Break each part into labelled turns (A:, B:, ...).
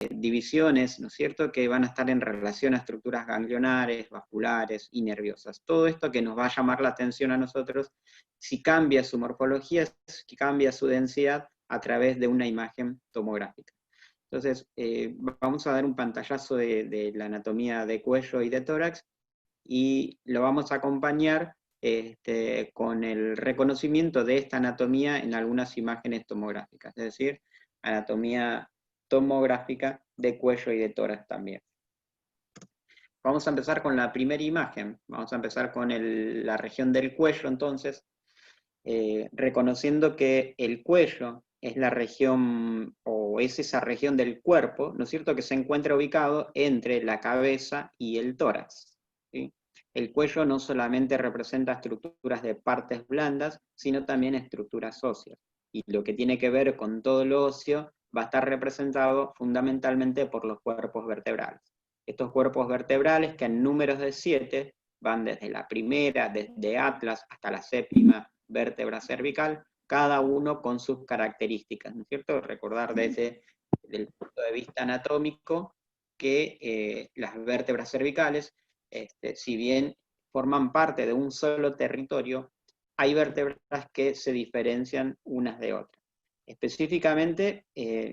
A: divisiones, ¿no es cierto?, que van a estar en relación a estructuras ganglionares, vasculares y nerviosas. Todo esto que nos va a llamar la atención a nosotros, si cambia su morfología, si cambia su densidad a través de una imagen tomográfica. Entonces, vamos a dar un pantallazo de la anatomía de cuello y de tórax, y lo vamos a acompañar con el reconocimiento de esta anatomía en algunas imágenes tomográficas, es decir, anatomía tomográfica de cuello y de tórax también. Vamos a empezar con la primera imagen, vamos a empezar con la región del cuello entonces, reconociendo que el cuello es la región, o es esa región del cuerpo, ¿no es cierto?, que se encuentra ubicado entre la cabeza y el tórax, ¿sí? El cuello no solamente representa estructuras de partes blandas, sino también estructuras óseas. Y lo que tiene que ver con todo lo óseo va a estar representado fundamentalmente por los cuerpos vertebrales. Estos cuerpos vertebrales, que en números de 7, van desde la primera, desde Atlas, hasta la séptima vértebra cervical, cada uno con sus características, ¿no es cierto? Recordar desde el punto de vista anatómico que las vértebras cervicales, si bien forman parte de un solo territorio, hay vértebras que se diferencian unas de otras. Específicamente,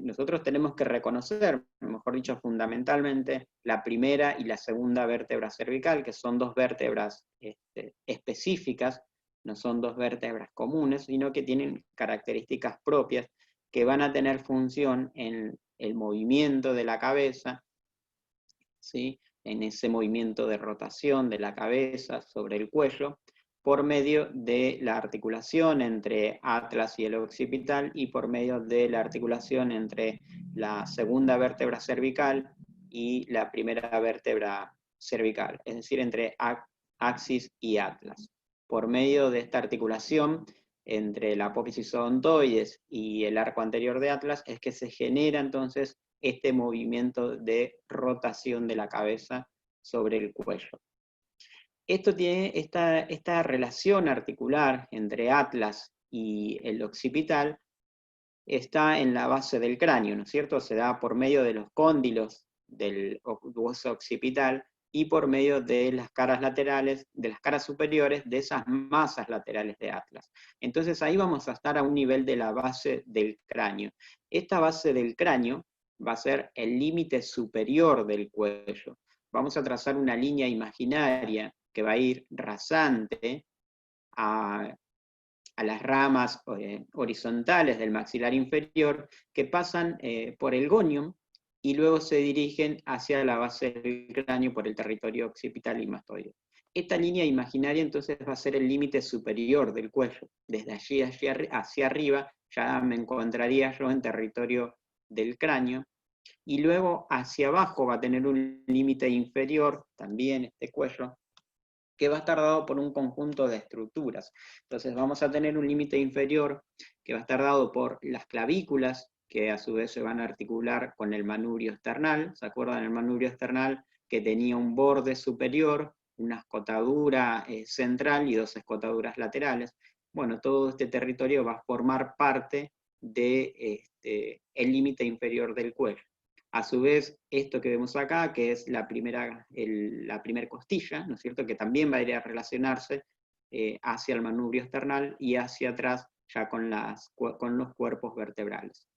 A: nosotros tenemos que reconocer, mejor dicho, fundamentalmente, la primera y la segunda vértebra cervical, que son dos vértebras específicas, no son dos vértebras comunes, sino que tienen características propias que van a tener función en el movimiento de la cabeza, ¿sí?, en ese movimiento de rotación de la cabeza sobre el cuello, por medio de la articulación entre atlas y el occipital, y por medio de la articulación entre la segunda vértebra cervical y la primera vértebra cervical, es decir, entre axis y atlas. Por medio de esta articulación entre la apófisis odontoides y el arco anterior de atlas es que se genera entonces este movimiento de rotación de la cabeza sobre el cuello. Esto tiene esta relación articular entre atlas y el occipital, está en la base del cráneo, ¿no es cierto? Se da por medio de los cóndilos del hueso occipital y por medio de las caras laterales, de las caras superiores de esas masas laterales de atlas. Entonces ahí vamos a estar a un nivel de la base del cráneo. Esta base del cráneo va a ser el límite superior del cuello. Vamos a trazar una línea imaginaria que va a ir rasante a las ramas horizontales del maxilar inferior, que pasan por el gonium y luego se dirigen hacia la base del cráneo por el territorio occipital y mastoideo. Esta línea imaginaria entonces va a ser el límite superior del cuello. Desde allí hacia arriba ya me encontraría yo en territorio del cráneo, y luego hacia abajo va a tener un límite inferior, también este cuello, que va a estar dado por un conjunto de estructuras. Entonces vamos a tener un límite inferior que va a estar dado por las clavículas, que a su vez se van a articular con el manubrio esternal. ¿Se acuerdan el manubrio esternal que tenía un borde superior, una escotadura central y dos escotaduras laterales? Bueno, todo este territorio va a formar parte del límite inferior del cuello. A su vez, esto que vemos acá, que es la primera costilla, ¿no es cierto?, que también va a ir a relacionarse hacia el manubrio esternal y hacia atrás ya con los cuerpos vertebrales.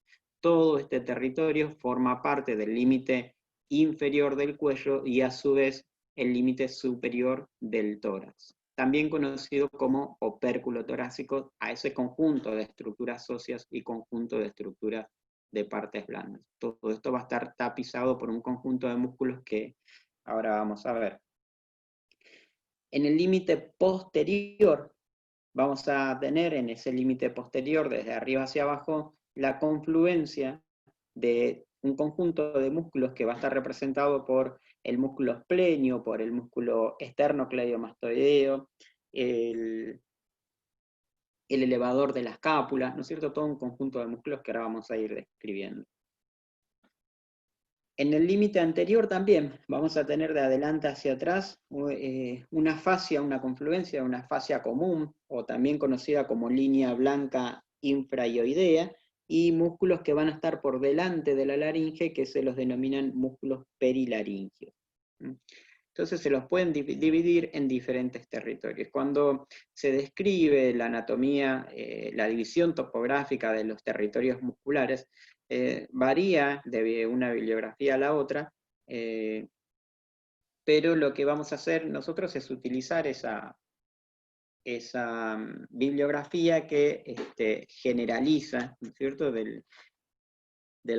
A: Todo este territorio forma parte del límite inferior del cuello y a su vez el límite superior del tórax, también conocido como opérculo torácico, a ese conjunto de estructuras óseas y conjunto de estructuras de partes blandas. Todo esto va a estar tapizado por un conjunto de músculos que ahora vamos a ver. En el límite posterior vamos a tener, en ese límite posterior, desde arriba hacia abajo, la confluencia de un conjunto de músculos que va a estar representado por el músculo esplenio, por el músculo esternocleidomastoideo, el elevador de la escápula, ¿no es cierto? Todo un conjunto de músculos que ahora vamos a ir describiendo. En el límite anterior también vamos a tener de adelante hacia atrás una fascia, una confluencia, una fascia común, o también conocida como línea blanca infraioidea, y músculos que van a estar por delante de la laringe, que se los denominan músculos perilaringios. Entonces se los pueden dividir en diferentes territorios. Cuando se describe la anatomía, la división topográfica de los territorios musculares, varía de una bibliografía a la otra, pero lo que vamos a hacer nosotros es utilizar esa bibliografía que generaliza, ¿no es cierto?, del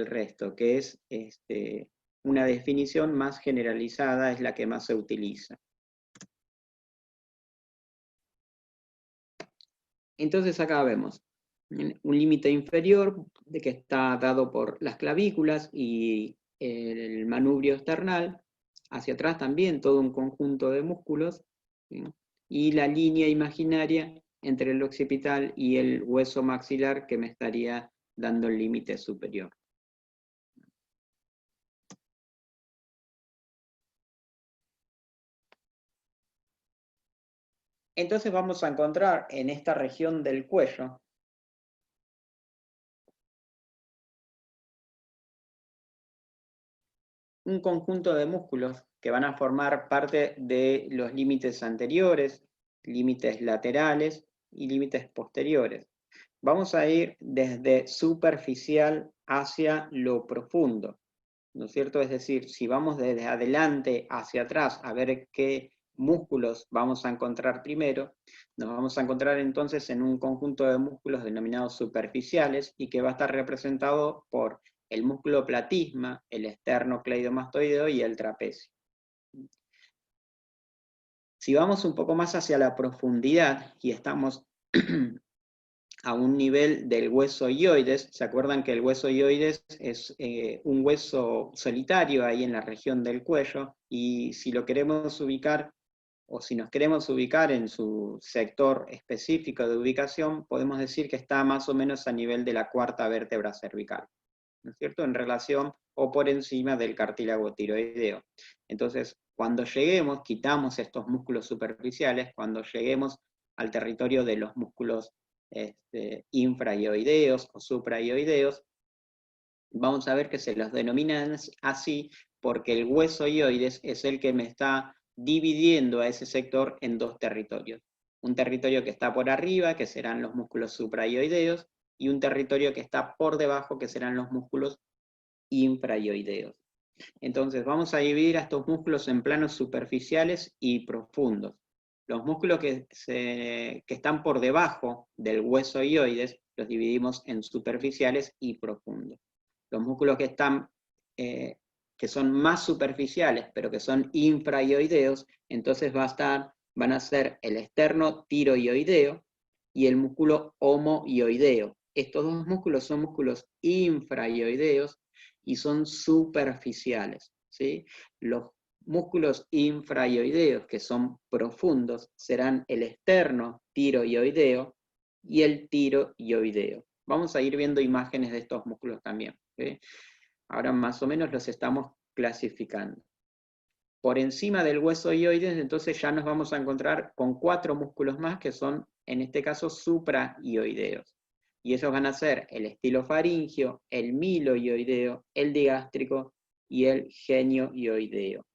A: resto, que es una definición más generalizada, es la que más se utiliza. Entonces acá vemos un límite inferior de que está dado por las clavículas y el manubrio esternal, hacia atrás también todo un conjunto de músculos, ¿sí? Y la línea imaginaria entre el occipital y el hueso maxilar que me estaría dando el límite superior. Entonces vamos a encontrar en esta región del cuello un conjunto de músculos que van a formar parte de los límites anteriores, límites laterales y límites posteriores. Vamos a ir desde superficial hacia lo profundo, ¿no es cierto? Es decir, si vamos desde adelante hacia atrás a ver qué músculos vamos a encontrar primero, nos vamos a encontrar entonces en un conjunto de músculos denominados superficiales y que va a estar representado por el músculo platisma, el esternocleidomastoideo y el trapecio. Si vamos un poco más hacia la profundidad y estamos a un nivel del hueso hioides, ¿se acuerdan que el hueso hioides es un hueso solitario ahí en la región del cuello? Y si lo queremos ubicar, o si nos queremos ubicar en su sector específico de ubicación, podemos decir que está más o menos a nivel de la cuarta vértebra cervical, ¿no es cierto?, en relación o por encima del cartílago tiroideo. Entonces, cuando lleguemos, quitamos estos músculos superficiales, cuando lleguemos al territorio de los músculos infrahioideos o suprahioideos, vamos a ver que se los denominan así porque el hueso hioides es el que me está dividiendo a ese sector en dos territorios. Un territorio que está por arriba, que serán los músculos suprahioideos, y un territorio que está por debajo, que serán los músculos infrahioideos. Entonces vamos a dividir a estos músculos en planos superficiales y profundos. Los músculos que están por debajo del hueso hioides los dividimos en superficiales y profundos. Los músculos que están, que son más superficiales, pero que son infrahioideos, entonces van a ser el esternotiroideo y el músculo homohioideo. Estos dos músculos son músculos infrahioideos y son superficiales, ¿sí? Los músculos infrahioideos, que son profundos, serán el esternotiroideo y el tiroideo. Vamos a ir viendo imágenes de estos músculos también, ¿sí? Ahora más o menos los estamos clasificando. Por encima del hueso hioides, entonces ya nos vamos a encontrar con 4 músculos más que son, en este caso, suprahioideos. Y ellos van a ser el estilofaringio, el milohioideo, el digástrico y el geniohioideo.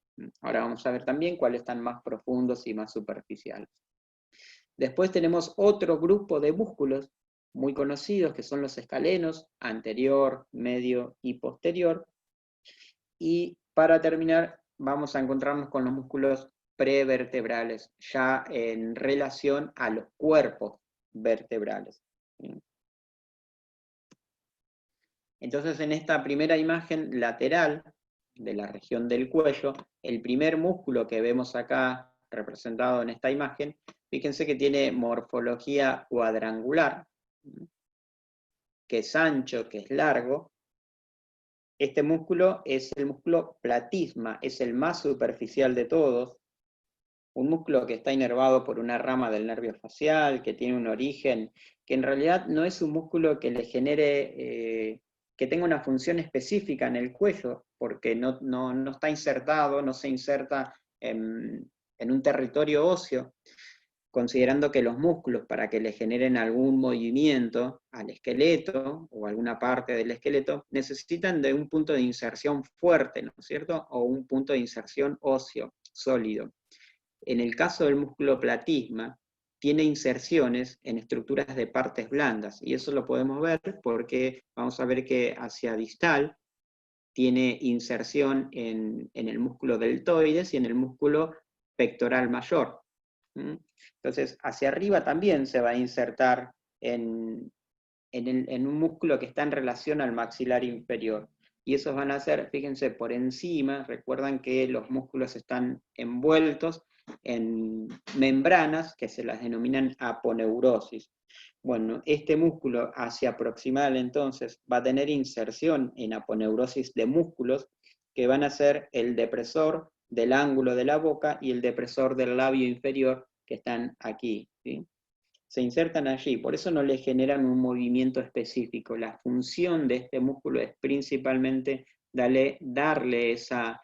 A: Ahora vamos a ver también cuáles están más profundos y más superficiales. Después tenemos otro grupo de músculos muy conocidos, que son los escalenos, anterior, medio y posterior. Y para terminar, vamos a encontrarnos con los músculos prevertebrales, ya en relación a los cuerpos vertebrales. Entonces, en esta primera imagen lateral de la región del cuello, el primer músculo que vemos acá representado en esta imagen, fíjense que tiene morfología cuadrangular, que es ancho, que es largo. Este músculo es el músculo platisma, es el más superficial de todos, un músculo que está inervado por una rama del nervio facial, que tiene un origen, que en realidad no es un músculo que le genere, que tenga una función específica en el cuello, porque no está insertado, no se inserta en un territorio óseo. considerando que los músculos, para que le generen algún movimiento al esqueleto o alguna parte del esqueleto, necesitan de un punto de inserción fuerte, ¿no es cierto? O un punto de inserción óseo, sólido. En el caso del músculo platisma, tiene inserciones en estructuras de partes blandas, y eso lo podemos ver porque vamos a ver que hacia distal tiene inserción en el músculo deltoides y en el músculo pectoral mayor. Entonces, hacia arriba también se va a insertar en un músculo que está en relación al maxilar inferior. Y esos van a ser, fíjense, por encima, recuerdan que los músculos están envueltos en membranas que se las denominan aponeurosis. Bueno, este músculo hacia proximal entonces va a tener inserción en aponeurosis de músculos que van a ser el depresor del ángulo de la boca y el depresor del labio inferior que están aquí, ¿sí? Se insertan allí, por eso no le generan un movimiento específico. La función de este músculo es principalmente darle esa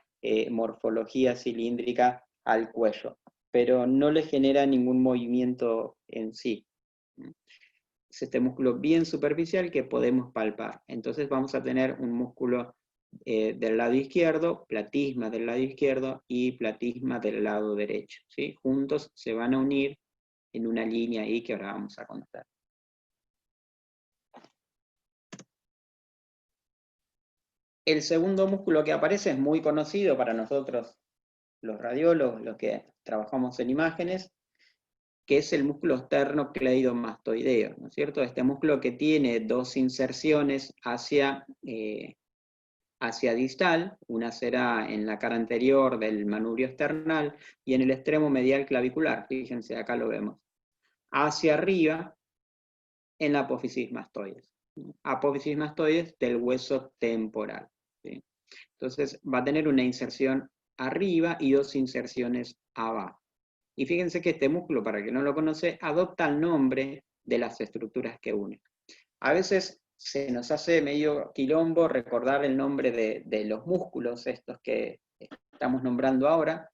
A: morfología cilíndrica al cuello, pero no le genera ningún movimiento en sí. Es este músculo bien superficial que podemos palpar. Entonces vamos a tener un músculo del lado izquierdo, platisma del lado izquierdo y platisma del lado derecho, ¿sí? Juntos se van a unir en una línea ahí que ahora vamos a contar. El segundo músculo que aparece es muy conocido para nosotros, los radiólogos, los que trabajamos en imágenes, que es el músculo esternocleidomastoideo, ¿no es cierto? Este músculo que tiene dos inserciones hacia distal, una será en la cara anterior del manubrio esternal y en el extremo medial clavicular, fíjense, acá lo vemos. Hacia arriba, en la apófisis mastoides. Apófisis mastoides del hueso temporal, ¿sí? Entonces va a tener una inserción arriba y dos inserciones abajo. Y fíjense que este músculo, para el que no lo conoce, adopta el nombre de las estructuras que une. A veces se nos hace medio quilombo recordar el nombre de los músculos, estos que estamos nombrando ahora,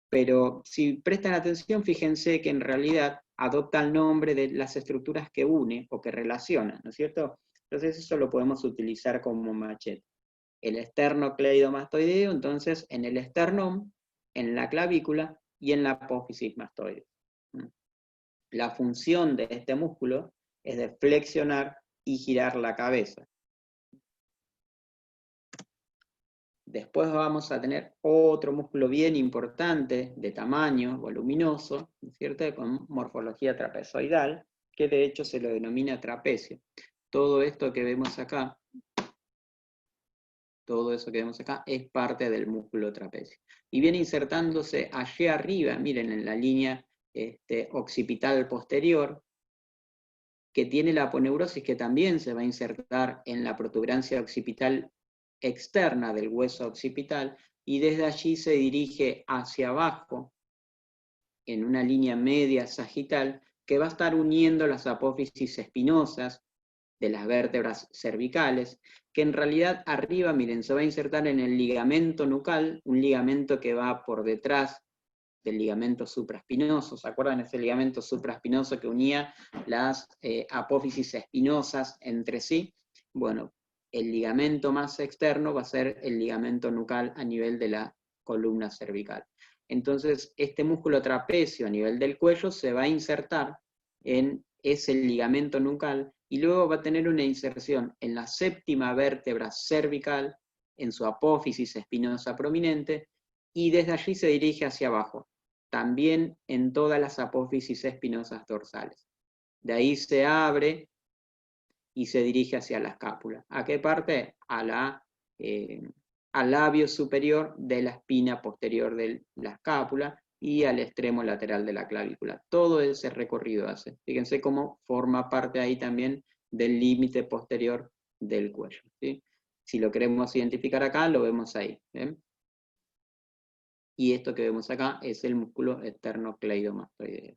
A: pero si prestan atención, fíjense que en realidad adopta el nombre de las estructuras que une o que relaciona, ¿no es cierto? Entonces eso lo podemos utilizar como machete. El esternocleidomastoideo, entonces, en el esternón, en la clavícula y en la apófisis mastoide. La función de este músculo es de flexionar y girar la cabeza. Después vamos a tener otro músculo bien importante, de tamaño, voluminoso, ¿no es cierto?, con morfología trapezoidal, que de hecho se lo denomina trapecio. Todo esto que vemos acá, todo eso que vemos acá, es parte del músculo trapecio. Y viene insertándose allí arriba, miren, en la línea occipital posterior, que tiene la aponeurosis, que también se va a insertar en la protuberancia occipital externa del hueso occipital, y desde allí se dirige hacia abajo, en una línea media sagital, que va a estar uniendo las apófisis espinosas de las vértebras cervicales, que en realidad arriba, miren, se va a insertar en el ligamento nucal, un ligamento que va por detrás del ligamento supraespinoso. ¿Se acuerdan ese ligamento supraespinoso que unía las apófisis espinosas entre sí? Bueno, el ligamento más externo va a ser el ligamento nucal a nivel de la columna cervical. Entonces, este músculo trapecio a nivel del cuello se va a insertar en ese ligamento nucal y luego va a tener una inserción en la séptima vértebra cervical, en su apófisis espinosa prominente, y desde allí se dirige hacia abajo, también en todas las apófisis espinosas dorsales. De ahí se abre y se dirige hacia la escápula. ¿A qué parte? Al labio superior de la espina posterior de la escápula y al extremo lateral de la clavícula. Todo ese recorrido hace. Fíjense cómo forma parte ahí también del límite posterior del cuello, ¿sí? Si lo queremos identificar acá, lo vemos ahí, ¿ven? Y esto que vemos acá es el músculo esternocleidomastoideo.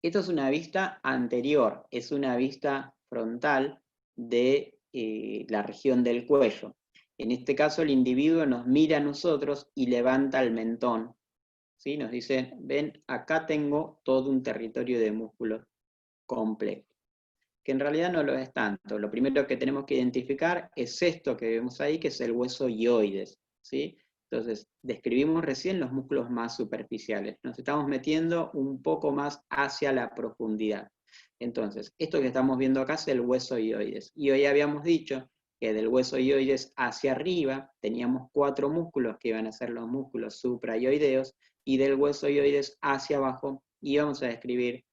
A: Esto es una vista anterior, es una vista frontal de la región del cuello. En este caso el individuo nos mira a nosotros y levanta el mentón, ¿sí? Nos dice, ven, acá tengo todo un territorio de músculos complejo, que en realidad no lo es tanto. Lo primero que tenemos que identificar es esto que vemos ahí, que es el hueso hioides, ¿sí? Entonces, describimos recién los músculos más superficiales. Nos estamos metiendo un poco más hacia la profundidad. Entonces, esto que estamos viendo acá es el hueso hioides. Y hoy habíamos dicho que del hueso hioides hacia arriba teníamos 4 músculos que iban a ser los músculos suprayoideos, y del hueso hioides hacia abajo íbamos a describir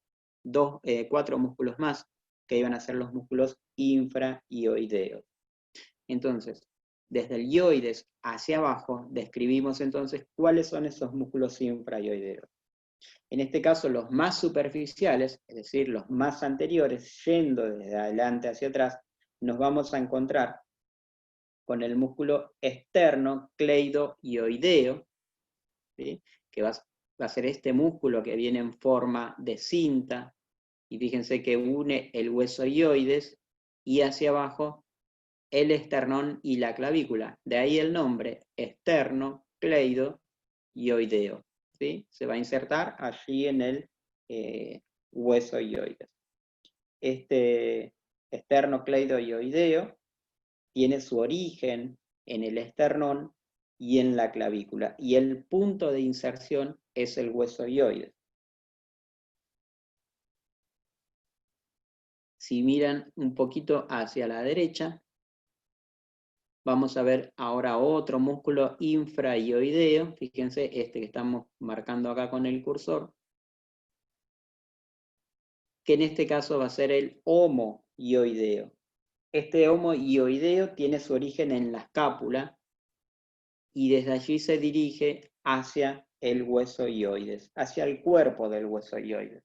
A: 4 músculos más, que iban a ser los músculos infrahioideos. Entonces, desde el hioides hacia abajo, describimos entonces cuáles son esos músculos infrahioideos. En este caso, los más superficiales, es decir, los más anteriores, yendo desde adelante hacia atrás, nos vamos a encontrar con el músculo esternocleidoioideo, ¿sí? Que va a ser este músculo que viene en forma de cinta, y fíjense que une el hueso hioides y hacia abajo el esternón y la clavícula. De ahí el nombre, esternocleidoioideo, ¿sí? Se va a insertar allí en el hueso hioides. Este esternocleidoioideo tiene su origen en el esternón y en la clavícula, y el punto de inserción es el hueso hioides. Si miran un poquito hacia la derecha, vamos a ver ahora otro músculo infrahioideo. Fíjense, este que estamos marcando acá con el cursor, que en este caso va a ser el homohioideo. Este homohioideo tiene su origen en la escápula y desde allí se dirige hacia el hueso hioides, hacia el cuerpo del hueso hioides.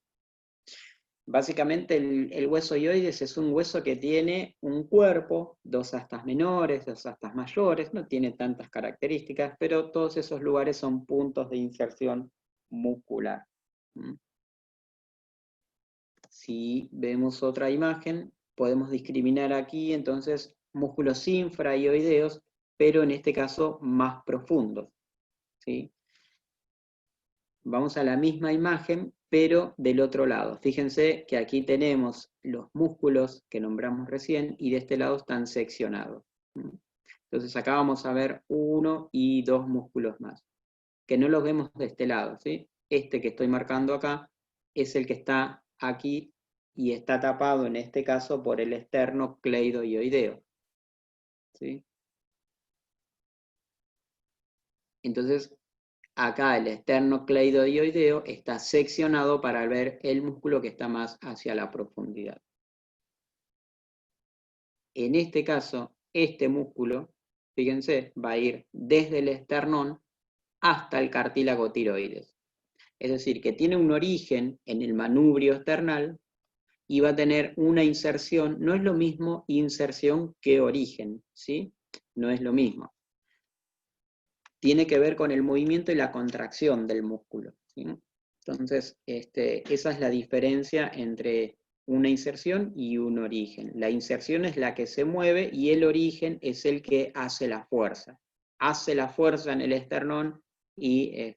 A: Básicamente el hueso hioides es un hueso que tiene un cuerpo, 2 astas menores, 2 astas mayores, no tiene tantas características, pero todos esos lugares son puntos de inserción muscular. Si vemos otra imagen, podemos discriminar aquí entonces músculos infrahioideos, pero en este caso más profundos, ¿sí? Vamos a la misma imagen, pero del otro lado. Fíjense que aquí tenemos los músculos que nombramos recién y de este lado están seccionados. Entonces acá vamos a ver 1 y 2 músculos más, que no los vemos de este lado, ¿sí? Este que estoy marcando acá es el que está aquí y está tapado en este caso por el esternocleidoioideo, ¿sí? Entonces, acá el esternocleidoioideo está seccionado para ver el músculo que está más hacia la profundidad. En este caso, este músculo, fíjense, va a ir desde el esternón hasta el cartílago tiroides. Es decir, que tiene un origen en el manubrio esternal y va a tener una inserción. No es lo mismo inserción que origen, ¿sí? No es lo mismo. Tiene que ver con el movimiento y la contracción del músculo, ¿sí? Entonces, esa es la diferencia entre una inserción y un origen. La inserción es la que se mueve y el origen es el que hace la fuerza. Hace la fuerza en el esternón y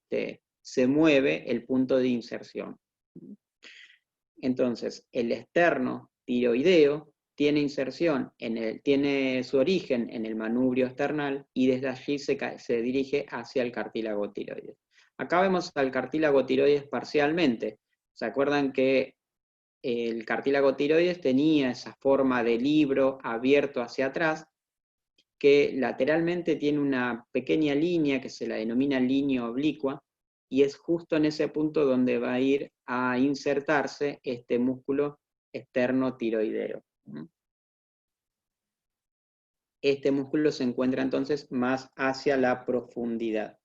A: se mueve el punto de inserción. Entonces, el esternotiroideo tiene inserción, tiene su origen en el manubrio esternal y desde allí se dirige hacia el cartílago tiroides. Acá vemos al cartílago tiroides parcialmente. ¿Se acuerdan que el cartílago tiroides tenía esa forma de libro abierto hacia atrás, que lateralmente tiene una pequeña línea que se la denomina línea oblicua, y es justo en ese punto donde va a ir a insertarse este músculo esternotiroideo. Este músculo se encuentra entonces más hacia la profundidad.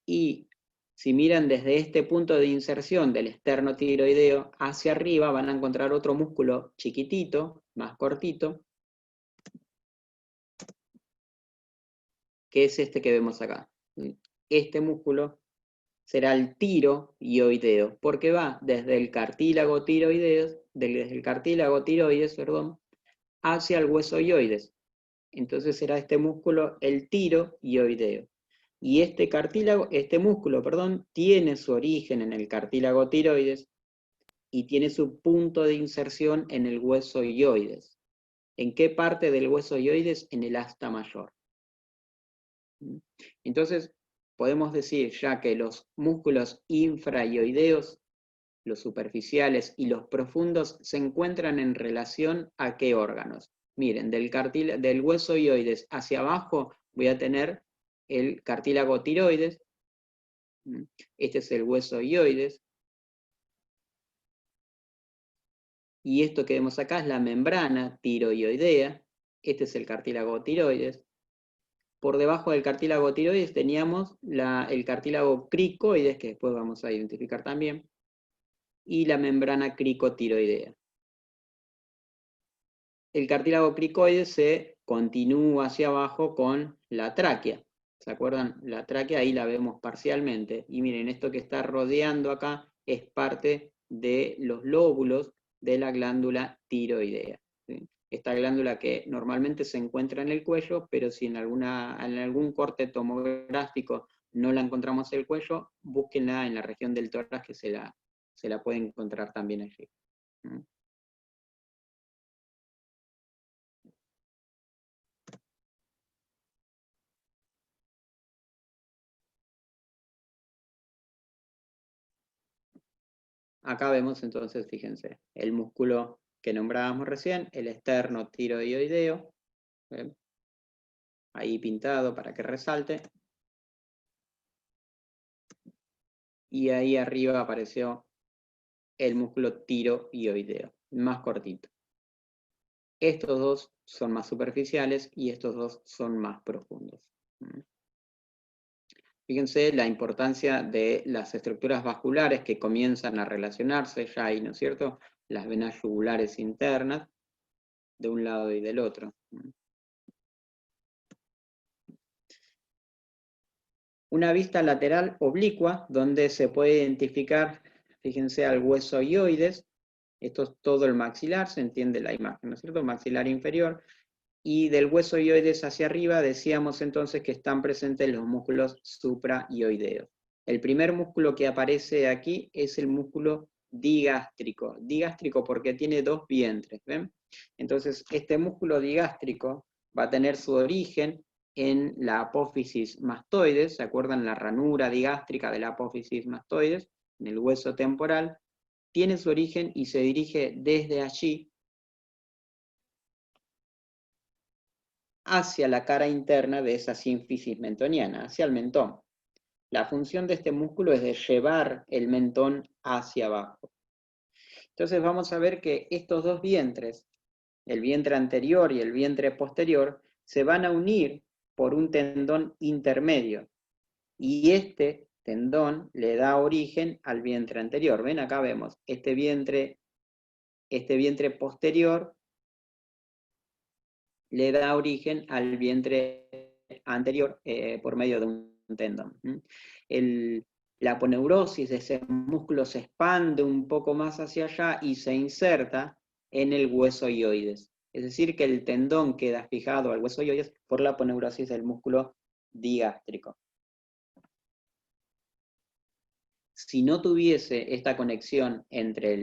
A: Y si miran desde este punto de inserción del esternotiroideo hacia arriba, van a encontrar otro músculo chiquitito, más cortito, que es este que vemos acá. Este músculo será el tiroideo, porque va desde el cartílago tiroides, perdón, hacia el hueso hioides. Entonces será este músculo el tiroideo. Y este cartílago, este músculo, perdón, tiene su origen en el cartílago tiroides y tiene su punto de inserción en el hueso hioides. ¿En qué parte del hueso hioides? En el asta mayor. Entonces, podemos decir ya que los músculos infrahioideos, los superficiales y los profundos, se encuentran en relación a qué órganos. Miren, del hueso hioides hacia abajo voy a tener el cartílago tiroides. Este es el hueso hioides. Y esto que vemos acá es la membrana tiroidea. Este es el cartílago tiroides. Por debajo del cartílago tiroides teníamos el cartílago cricoides, que después vamos a identificar también, y la membrana cricotiroidea. El cartílago cricoides se continúa hacia abajo con la tráquea. ¿Se acuerdan? La tráquea ahí la vemos parcialmente. Y miren, esto que está rodeando acá es parte de los lóbulos de la glándula tiroidea. ¿Sí? Esta glándula que normalmente se encuentra en el cuello, pero si en algún corte tomográfico no la encontramos en el cuello, búsquenla en la región del tórax, que se la puede encontrar también allí. ¿Mm? Acá vemos entonces, fíjense, el músculo que nombrábamos recién, el esterno tiroideo, ¿ven? Ahí pintado para que resalte. Y ahí arriba apareció el músculo tiroideo, más cortito. Estos dos son más superficiales y estos dos son más profundos. Fíjense la importancia de las estructuras vasculares que comienzan a relacionarse ya ahí, ¿no es cierto? Las venas yugulares internas, de un lado y del otro. Una vista lateral oblicua, donde se puede identificar, fíjense, al hueso hioides. Esto es todo el maxilar, se entiende la imagen, ¿no es cierto? Maxilar inferior. Y del hueso hioides hacia arriba decíamos entonces que están presentes los músculos suprahioideos. El primer músculo que aparece aquí es el músculo digástrico. Digástrico porque tiene dos vientres, ¿ven? Entonces, este músculo digástrico va a tener su origen en la apófisis mastoides. ¿Se acuerdan la ranura digástrica de la apófisis mastoides? En el hueso temporal. Tiene su origen y se dirige desde allí hacia la cara interna de esa sínfisis mentoniana, hacia el mentón. La función de este músculo es de llevar el mentón hacia abajo. Entonces vamos a ver que estos dos vientres, el vientre anterior y el vientre posterior, se van a unir por un tendón intermedio. Y este tendón le da origen al vientre anterior. ¿Ven? Acá vemos este vientre posterior le da origen al vientre anterior por medio de un tendón. La aponeurosis de ese músculo se expande un poco más hacia allá y se inserta en el hueso hioides. Es decir, que el tendón queda fijado al hueso hioides por la aponeurosis del músculo digástrico. Si no tuviese esta conexión entre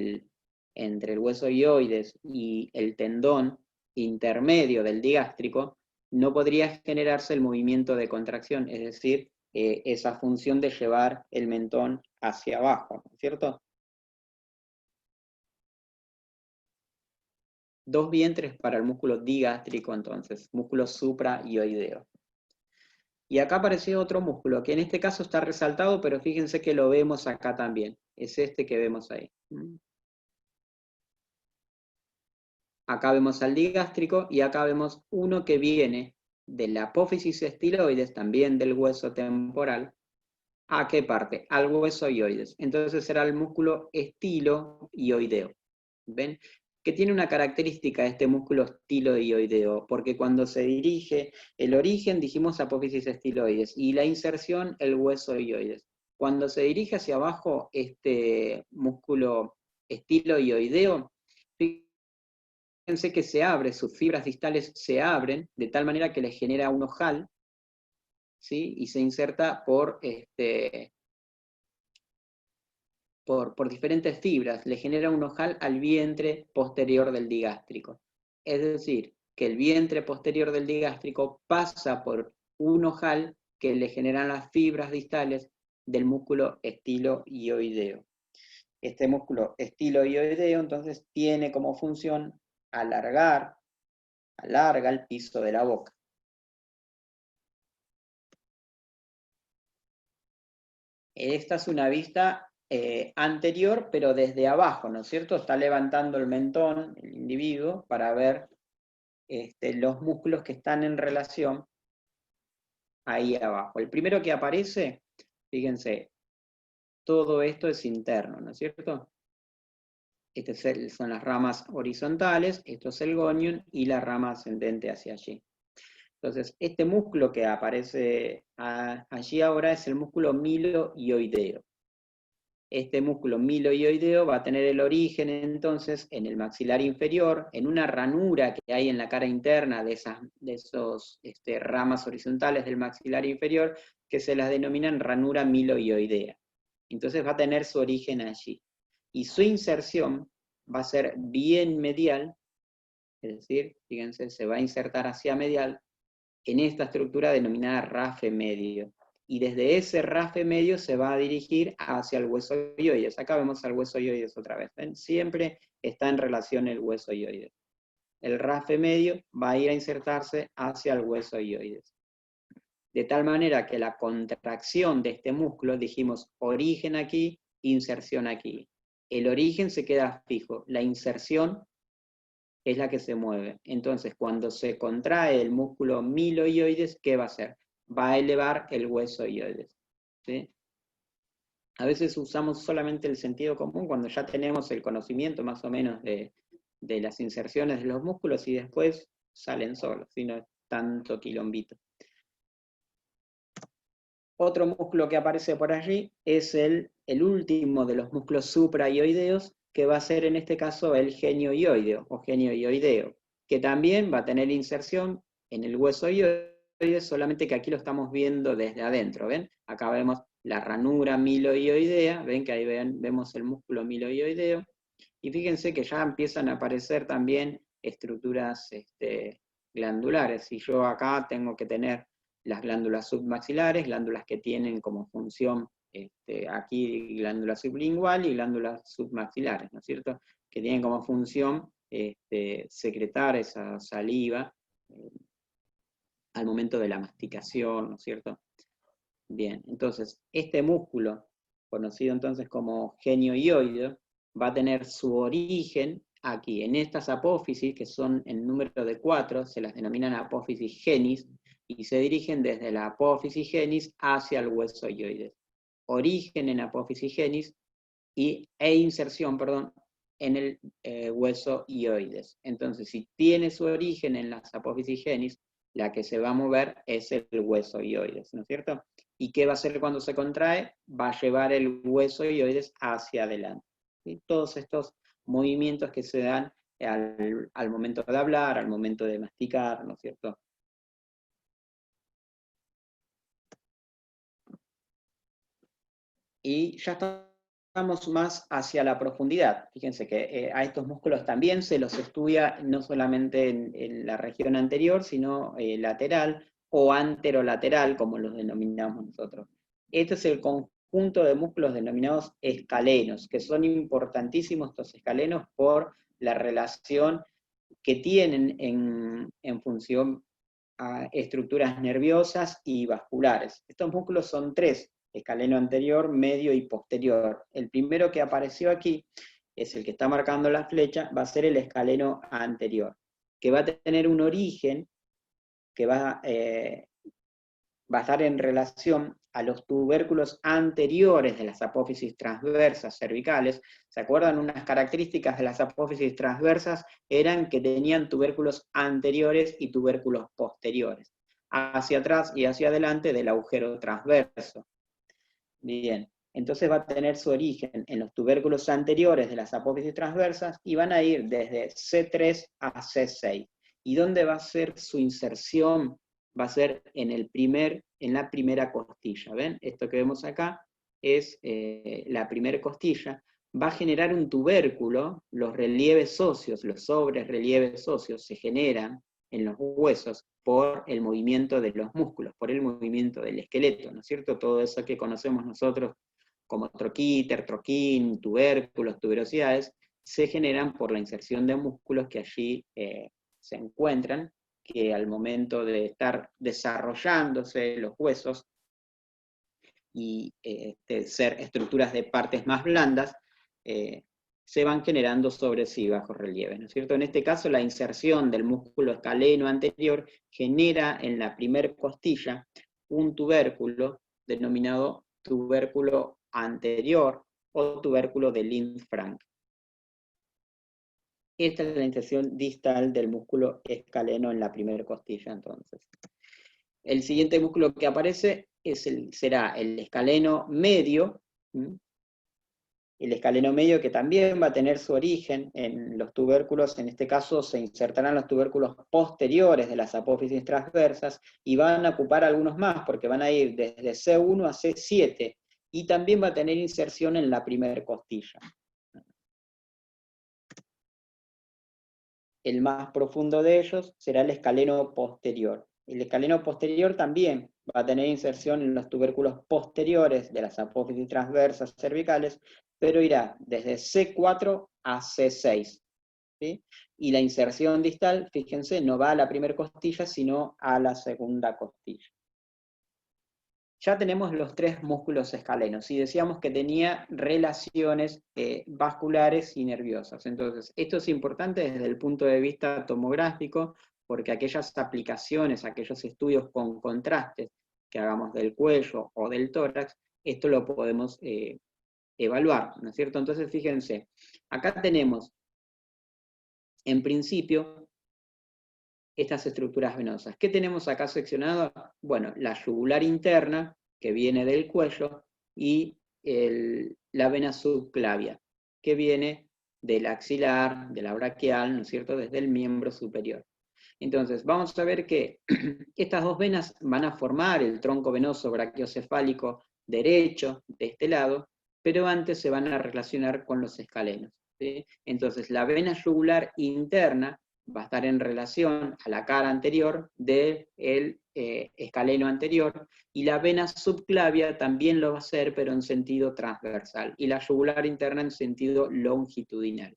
A: el hueso hioides y el tendón intermedio del digástrico, no podría generarse el movimiento de contracción, es decir, esa función de llevar el mentón hacia abajo, ¿cierto? Dos vientres para el músculo digástrico entonces, músculo suprahioideo. Y acá apareció otro músculo, que en este caso está resaltado, pero fíjense que lo vemos acá también. Es este que vemos ahí. Acá vemos al digástrico y acá vemos uno que viene de la apófisis estiloides, también del hueso temporal. ¿A qué parte? Al hueso hioides. Entonces será el músculo estiloioideo. ¿Ven? Que tiene una característica este músculo estiloioideo, porque cuando se dirige, el origen dijimos apófisis estiloides y la inserción el hueso hioides. Cuando se dirige hacia abajo este músculo estiloioideo, fíjense que se abre, sus fibras distales se abren, de tal manera que le genera un ojal, ¿sí? Y se inserta por diferentes fibras, le genera un ojal al vientre posterior del digástrico. Es decir, que el vientre posterior del digástrico pasa por un ojal que le generan las fibras distales del músculo estiloioideo. Este músculo estiloioideo entonces tiene como función alarga el piso de la boca. Esta es una vista anterior, pero desde abajo, ¿no es cierto? Está levantando el mentón, el individuo, para ver los músculos que están en relación ahí abajo. El primero que aparece, fíjense, todo esto es interno, ¿no es cierto? Son las ramas horizontales, esto es el gonium y la rama ascendente hacia allí. Entonces, este músculo que aparece allí ahora es el músculo miloioideo. Este músculo miloioideo va a tener el origen entonces en el maxilar inferior, en una ranura que hay en la cara interna de esas ramas horizontales del maxilar inferior, que se las denominan ranura miloioidea. Entonces va a tener su origen allí. Y su inserción va a ser bien medial, es decir, fíjense, se va a insertar hacia medial en esta estructura denominada rafe medio. Y desde ese rafe medio se va a dirigir hacia el hueso ioides. Acá vemos al hueso ioides otra vez. ¿Ven? Siempre está en relación el hueso ioides. El rafe medio va a ir a insertarse hacia el hueso ioides. De tal manera que la contracción de este músculo, dijimos origen aquí, inserción aquí. El origen se queda fijo, la inserción es la que se mueve. Entonces, cuando se contrae el músculo miloioides, ¿qué va a hacer? Va a elevar el hueso ioides. ¿Sí? A veces usamos solamente el sentido común cuando ya tenemos el conocimiento más o menos de las inserciones de los músculos y después salen solos, si no es tanto quilombito. Otro músculo que aparece por allí es el último de los músculos supraioideos, que va a ser en este caso el genioioideo o genioioideo, que también va a tener inserción en el hueso ioides, solamente que aquí lo estamos viendo desde adentro, ¿ven? Acá vemos la ranura miloioidea, ven que ahí vemos el músculo miloioideo, y fíjense que ya empiezan a aparecer también estructuras glandulares, y yo acá tengo que tener las glándulas submaxilares, glándulas que tienen como función aquí glándula sublingual y glándulas submaxilares, ¿no es cierto? Que tienen como función secretar esa saliva al momento de la masticación, ¿no es cierto? Bien, entonces, este músculo, conocido entonces como genioioideo, va a tener su origen aquí, en estas apófisis, que son en número de 4, se las denominan apófisis genis, y se dirigen desde la apófisis genis hacia el hueso ioides. Origen en apófisis genis e inserción, perdón, en el hueso ioides. Entonces, si tiene su origen en las apófisis genis, la que se va a mover es el hueso ioides, ¿no es cierto? ¿Y qué va a hacer cuando se contrae? Va a llevar el hueso ioides hacia adelante. ¿Sí? Todos estos movimientos que se dan al momento de hablar, al momento de masticar, ¿no es cierto? Y ya estamos más hacia la profundidad. Fíjense que a estos músculos también se los estudia no solamente en la región anterior, sino lateral o anterolateral, como los denominamos nosotros. Este es el conjunto de músculos denominados escalenos, que son importantísimos estos escalenos por la relación que tienen en función a estructuras nerviosas y vasculares. Estos músculos son 3, escaleno anterior, medio y posterior. El primero que apareció aquí es el que está marcando la flecha, va a ser el escaleno anterior, que va a tener un origen que va a estar en relación a los tubérculos anteriores de las apófisis transversas cervicales. ¿Se acuerdan? Unas características de las apófisis transversas eran que tenían tubérculos anteriores y tubérculos posteriores, hacia atrás y hacia adelante del agujero transverso. Bien, Entonces va a tener su origen en los tubérculos anteriores de las apófisis transversas y van a ir desde C3 a C6. ¿Y dónde va a ser su inserción? Va a ser en la primera costilla. ¿Ven? Esto que vemos acá es la primera costilla. Va a generar un tubérculo, los relieves óseos, los sobrerelieves óseos se generan en los huesos por el movimiento de los músculos, por el movimiento del esqueleto, ¿no es cierto? Todo eso que conocemos nosotros como troquíter, troquín, tubérculos, tuberosidades, se generan por la inserción de músculos que allí se encuentran, que al momento de estar desarrollándose los huesos y ser estructuras de partes más blandas, se van generando sobre sí bajos relieves, ¿no es cierto? En este caso, la inserción del músculo escaleno anterior genera en la primer costilla un tubérculo denominado tubérculo anterior o tubérculo de Linz-Frank. Esta es la inserción distal del músculo escaleno en la primera costilla, entonces. El siguiente músculo que aparece será el escaleno medio, el escaleno medio que también va a tener su origen en los tubérculos, en este caso se insertarán los tubérculos posteriores de las apófisis transversas, y van a ocupar algunos más, porque van a ir desde C1 a C7, y también va a tener inserción en la primera costilla. El más profundo de ellos será el escaleno posterior. El escaleno posterior también va a tener inserción en los tubérculos posteriores de las apófisis transversas cervicales, pero irá desde C4 a C6. ¿Sí? Y la inserción distal, fíjense, no va a la primera costilla, sino a la segunda costilla. Ya tenemos los tres músculos escalenos, y decíamos que tenía relaciones vasculares y nerviosas. Entonces, esto es importante desde el punto de vista tomográfico, porque aquellas aplicaciones, aquellos estudios con contrastes que hagamos del cuello o del tórax, esto lo podemos evaluar, ¿no es cierto? Entonces, fíjense, acá tenemos, en principio, estas estructuras venosas. ¿Qué tenemos acá seccionado? Bueno, la yugular interna, que viene del cuello, y la vena subclavia, que viene del axilar, de la braquial, ¿no es cierto?, desde el miembro superior. Entonces, vamos a ver que estas dos venas van a formar el tronco venoso brachiocefálico derecho de este lado, pero antes se van a relacionar con los escalenos, ¿sí? Entonces, la vena yugular interna va a estar en relación a la cara anterior del escaleno anterior, y la vena subclavia también lo va a hacer, pero en sentido transversal, y la yugular interna en sentido longitudinal.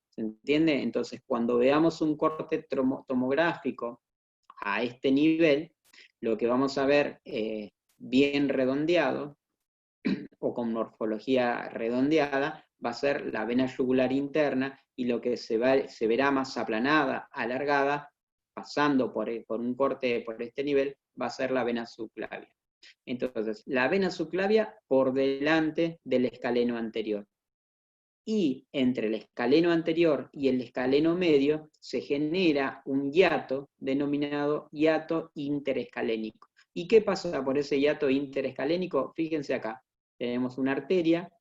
A: ¿Se entiende? Entonces, cuando veamos un corte tomográfico a este nivel, lo que vamos a ver bien redondeado, o con morfología redondeada, va a ser la vena yugular interna, y lo que se verá más aplanada, alargada, pasando por un corte por este nivel, va a ser la vena subclavia. Entonces, la vena subclavia por delante del escaleno anterior. Y entre el escaleno anterior y el escaleno medio se genera un hiato denominado hiato interescalénico. ¿Y qué pasa por ese hiato interescalénico? Fíjense acá. Tenemos una arteria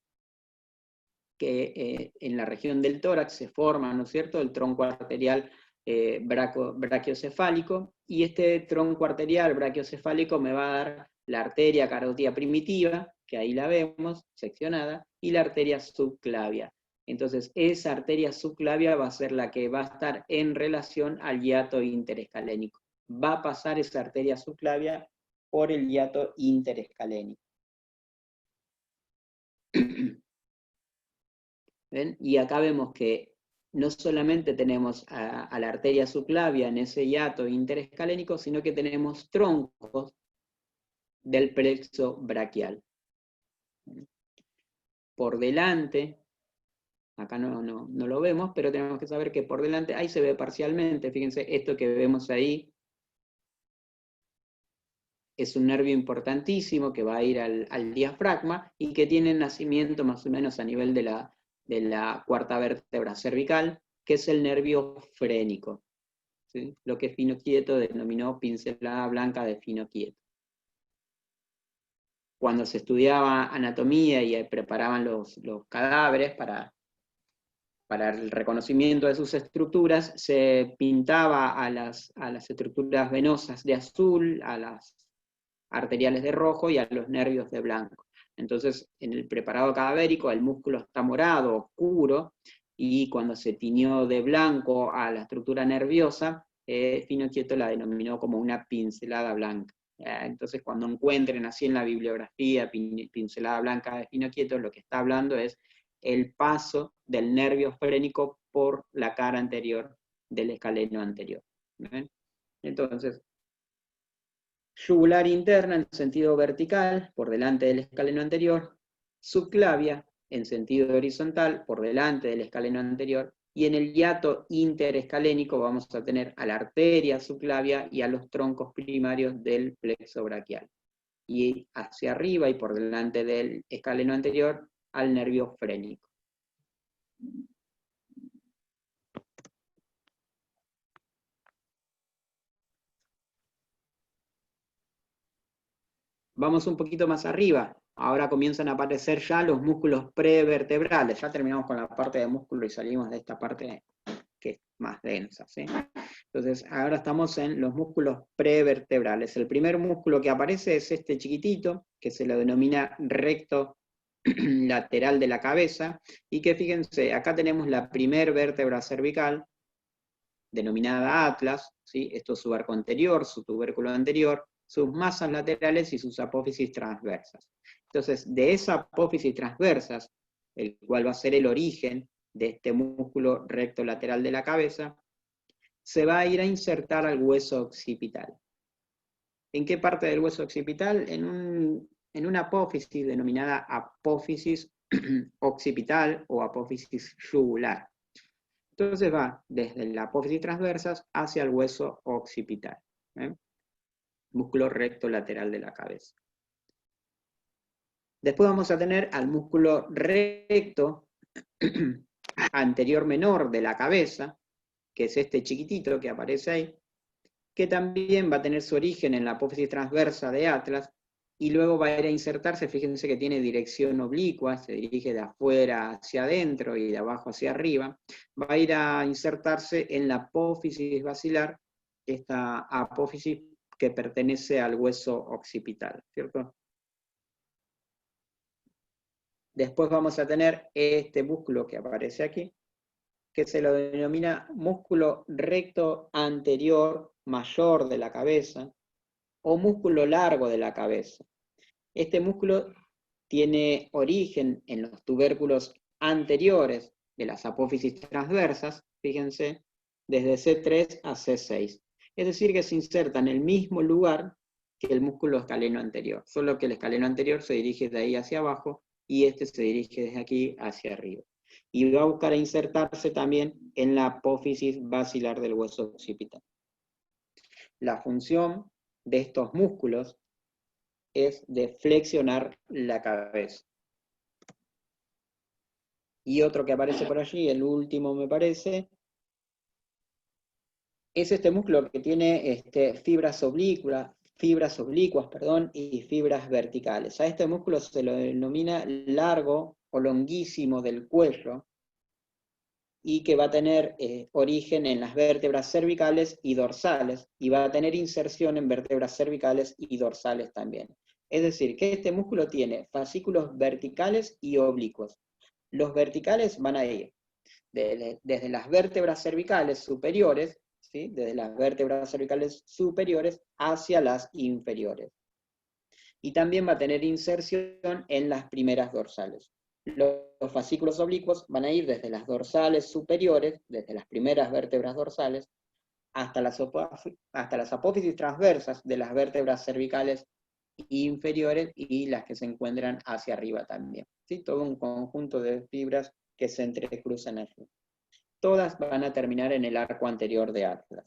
A: que en la región del tórax se forma, ¿no es cierto?, el tronco arterial brachiocefálico, y este tronco arterial brachiocefálico me va a dar la arteria carótida primitiva, que ahí la vemos, seccionada, y la arteria subclavia. Entonces, esa arteria subclavia va a ser la que va a estar en relación al hiato interescalénico. Va a pasar esa arteria subclavia por el hiato interescalénico. ¿Ven? Y acá vemos que no solamente tenemos a la arteria subclavia en ese hiato interescalénico, sino que tenemos troncos del plexo braquial. Por delante, acá no lo vemos, pero tenemos que saber que por delante, ahí se ve parcialmente, fíjense, esto que vemos ahí es un nervio importantísimo que va a ir al diafragma, y que tiene nacimiento más o menos a nivel de la cuarta vértebra cervical, que es el nervio frénico, ¿sí? Lo que Fino Quieto denominó pincelada blanca de Fino Quieto. cuando se estudiaba anatomía y preparaban los cadáveres para el reconocimiento de sus estructuras, se pintaba a las estructuras venosas de azul, a las arteriales de rojo y a los nervios de blanco. Entonces, en el preparado cadavérico el músculo está morado, oscuro, y cuando se tiñó de blanco a la estructura nerviosa, Finocchio la denominó como una pincelada blanca. Entonces, cuando encuentren así en la bibliografía pincelada blanca de Finocchio, lo que está hablando es el paso del nervio frénico por la cara anterior del escaleno anterior. ¿Ven? Entonces, yugular interna en sentido vertical, por delante del escaleno anterior, subclavia en sentido horizontal, por delante del escaleno anterior, y en el hiato interescalénico vamos a tener a la arteria subclavia y a los troncos primarios del plexo braquial. Y hacia arriba y por delante del escaleno anterior, al nervio frénico. Vamos un poquito más arriba. Ahora comienzan a aparecer ya los músculos prevertebrales. Ya terminamos con la parte de músculo y salimos de esta parte que es más densa, ¿sí? Entonces, ahora estamos en los músculos prevertebrales. El primer músculo que aparece es este chiquitito, que se lo denomina recto lateral de la cabeza, y que fíjense, acá tenemos la primer vértebra cervical, denominada atlas, ¿sí? Esto es su arco anterior, su tubérculo anterior, sus masas laterales y sus apófisis transversas. Entonces, de esa apófisis transversas, el cual va a ser el origen de este músculo recto lateral de la cabeza, se va a ir a insertar al hueso occipital. ¿En qué parte del hueso occipital? En una apófisis denominada apófisis occipital o apófisis yugular. Entonces va desde la apófisis transversas hacia el hueso occipital. Músculo recto lateral de la cabeza. Después vamos a tener al músculo recto anterior menor de la cabeza, que es este chiquitito que aparece ahí, que también va a tener su origen en la apófisis transversa de Atlas, y luego va a ir a insertarse, fíjense que tiene dirección oblicua, se dirige de afuera hacia adentro y de abajo hacia arriba, va a ir a insertarse en la apófisis basilar, esta apófisis que pertenece al hueso occipital, ¿cierto? Después vamos a tener este músculo que aparece aquí, que se lo denomina músculo recto anterior mayor de la cabeza, o músculo largo de la cabeza. Este músculo tiene origen en los tubérculos anteriores de las apófisis transversas, fíjense, desde C3 a C6. Es decir, que se inserta en el mismo lugar que el músculo escaleno anterior, solo que el escaleno anterior se dirige de ahí hacia abajo y este se dirige desde aquí hacia arriba. Y va a buscar insertarse también en la apófisis basilar del hueso occipital. La función de estos músculos es de flexionar la cabeza. Y otro que aparece por allí, el último me parece, es este músculo que tiene fibras oblicuas, y fibras verticales. A este músculo se lo denomina largo o longuísimo del cuello, y que va a tener origen en las vértebras cervicales y dorsales, y va a tener inserción en vértebras cervicales y dorsales también. Es decir, que este músculo tiene fascículos verticales y oblicuos. Los verticales van a ir desde las vértebras cervicales superiores, ¿sí? Desde las vértebras cervicales superiores hacia las inferiores. Y también va a tener inserción en las primeras dorsales. Los fascículos oblicuos van a ir desde las dorsales superiores, desde las primeras vértebras dorsales, hasta las apófisis transversas de las vértebras cervicales inferiores y las que se encuentran hacia arriba también. ¿Sí? Todo un conjunto de fibras que se entrecruzan allí. Todas van a terminar en el arco anterior de Atlas.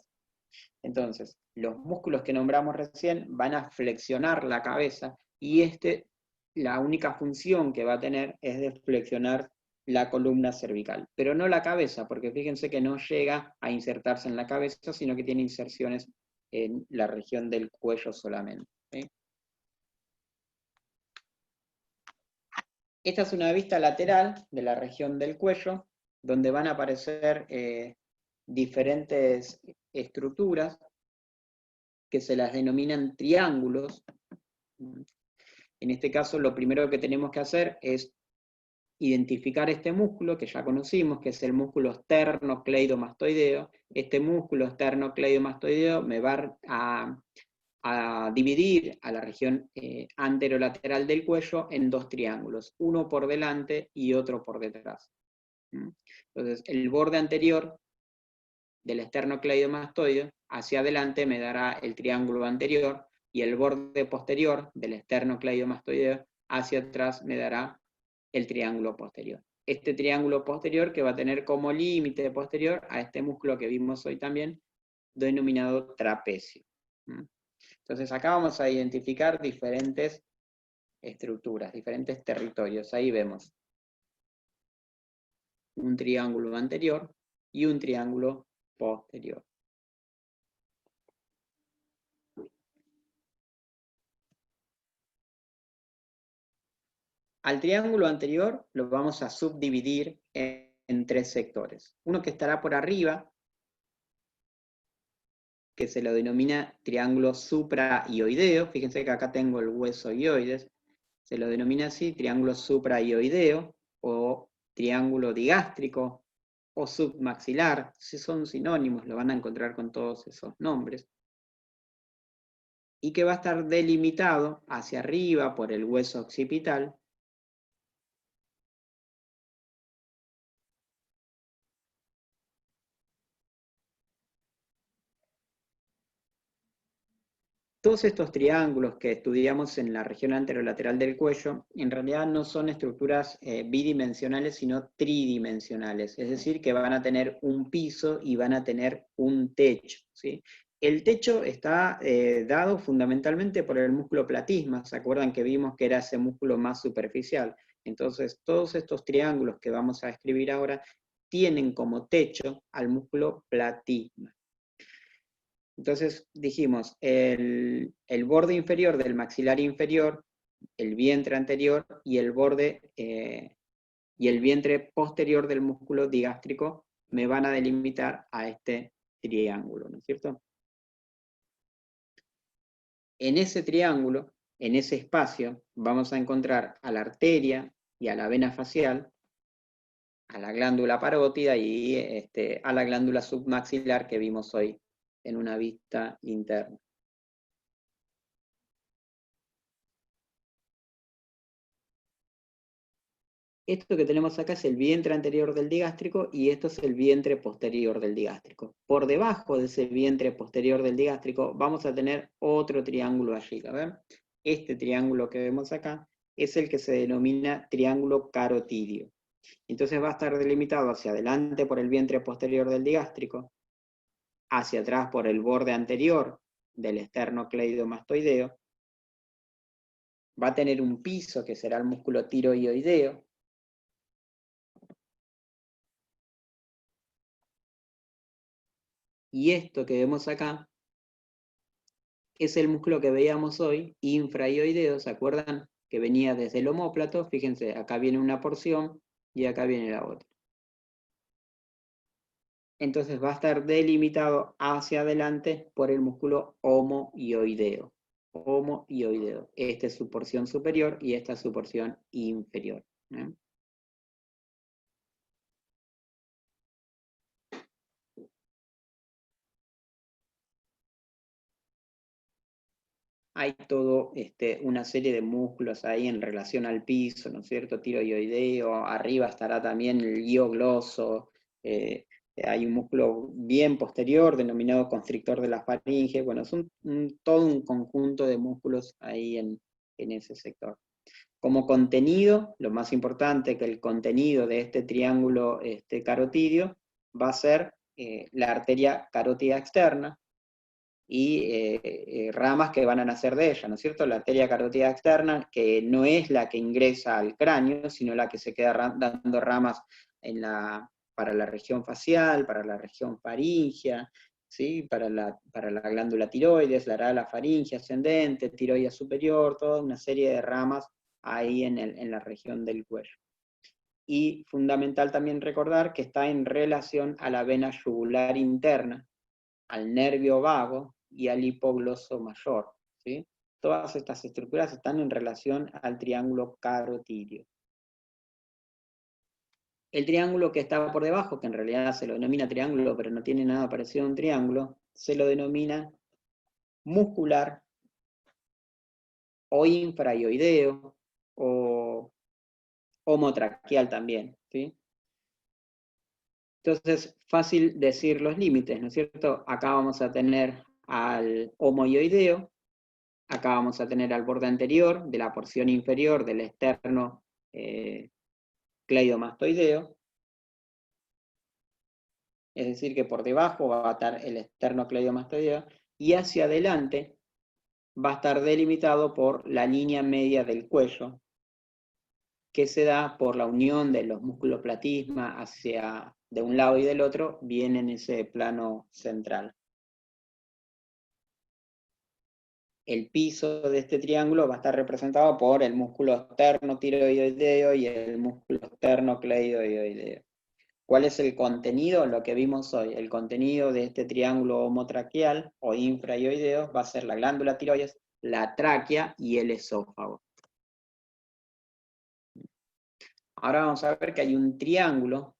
A: Entonces, los músculos que nombramos recién van a flexionar la cabeza y la única función que va a tener es de flexionar la columna cervical, pero no la cabeza, porque fíjense que no llega a insertarse en la cabeza, sino que tiene inserciones en la región del cuello solamente. ¿Sí? Esta es una vista lateral de la región del cuello, donde van a aparecer diferentes estructuras que se las denominan triángulos. En este caso, lo primero que tenemos que hacer es identificar este músculo que ya conocimos, que es el músculo esternocleidomastoideo. Este músculo esternocleidomastoideo me va a dividir a la región anterolateral del cuello en dos triángulos, uno por delante y otro por detrás. Entonces, el borde anterior del esternocleidomastoideo hacia adelante me dará el triángulo anterior, y el borde posterior del esternocleidomastoideo hacia atrás me dará el triángulo posterior. Este triángulo posterior que va a tener como límite posterior a este músculo que vimos hoy también, denominado trapecio. Entonces acá vamos a identificar diferentes estructuras, diferentes territorios. Ahí vemos un triángulo anterior y un triángulo posterior. Al triángulo anterior lo vamos a subdividir en tres sectores. Uno que estará por arriba, que se lo denomina triángulo supraioideo. Fíjense que acá tengo el hueso ioides. Se lo denomina así, triángulo supraioideo, o triángulo digástrico, o submaxilar. Si son sinónimos, lo van a encontrar con todos esos nombres. Y que va a estar delimitado hacia arriba por el hueso occipital, todos estos triángulos que estudiamos en la región anterolateral del cuello, en realidad no son estructuras bidimensionales, sino tridimensionales, es decir, que van a tener un piso y van a tener un techo, ¿sí? El techo está dado fundamentalmente por el músculo platisma. ¿Se acuerdan que vimos que era ese músculo más superficial? Entonces, todos estos triángulos que vamos a escribir ahora tienen como techo al músculo platisma. Entonces dijimos, el borde inferior del maxilar inferior, el vientre anterior y el vientre posterior del músculo digástrico me van a delimitar a este triángulo, ¿no es cierto? En ese triángulo, en ese espacio, vamos a encontrar a la arteria y a la vena facial, a la glándula parótida y a la glándula submaxilar que vimos hoy en una vista interna. Esto que tenemos acá es el vientre anterior del digástrico y esto es el vientre posterior del digástrico. Por debajo de ese vientre posterior del digástrico vamos a tener otro triángulo allí. A ver, este triángulo que vemos acá es el que se denomina triángulo carotidio. Entonces va a estar delimitado hacia adelante por el vientre posterior del digástrico, hacia atrás por el borde anterior del esternocleidomastoideo, va a tener un piso que será el músculo tiroidoideo, y esto que vemos acá es el músculo que veíamos hoy, infraioideo. ¿Se acuerdan que venía desde el omóplato? Fíjense, acá viene una porción y acá viene la otra. Entonces va a estar delimitado hacia adelante por el músculo homoioideo. Homoioideo. Esta es su porción superior y esta es su porción inferior. Hay todo una serie de músculos ahí en relación al piso, ¿no es cierto? Tiroideo, arriba estará también el iogloso, hay un músculo bien posterior denominado constrictor de la faringe. Bueno, es todo un conjunto de músculos ahí en ese sector. Como contenido, lo más importante que el contenido de este triángulo carotidio va a ser la arteria carótida externa, y ramas que van a nacer de ella, ¿no es cierto? La arteria carótida externa, que no es la que ingresa al cráneo, sino la que se queda dando ramas para la región facial, para la región faríngea, ¿sí? Para la glándula tiroides, la faringe ascendente, tiroides superior, toda una serie de ramas ahí en la región del cuello. Y fundamental también recordar que está en relación a la vena yugular interna, al nervio vago y al hipogloso mayor, ¿sí? Todas estas estructuras están en relación al triángulo carotídeo. El triángulo que está por debajo, que en realidad se lo denomina triángulo, pero no tiene nada parecido a un triángulo, se lo denomina muscular o infraioideo o homotraqueal también, ¿sí? Entonces, fácil decir los límites, ¿no es cierto? Acá vamos a tener al homoioideo, acá vamos a tener al borde anterior de la porción inferior del externo cleidomastoideo, es decir, que por debajo va a estar el externo cleidomastoideo, y hacia adelante va a estar delimitado por la línea media del cuello, que se da por la unión de los músculos platisma hacia de un lado y del otro, viene en ese plano central. El piso de este triángulo va a estar representado por el músculo externo tiroideo y el músculo externo cleidoideo. ¿Cuál es el contenido? Lo que vimos hoy. El contenido de este triángulo homotraqueal o infraioideo va a ser la glándula tiroides, la tráquea y el esófago. Ahora vamos a ver que hay un triángulo,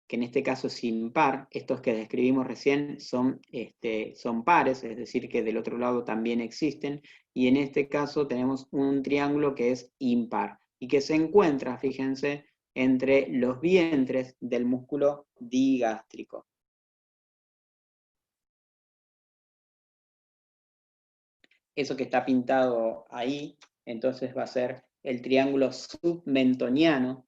A: que en este caso es impar. Estos que describimos recién son pares, es decir, que del otro lado también existen, y en este caso tenemos un triángulo que es impar, y que se encuentra, fíjense, entre los vientres del músculo digástrico. Eso que está pintado ahí, entonces va a ser el triángulo submentoniano,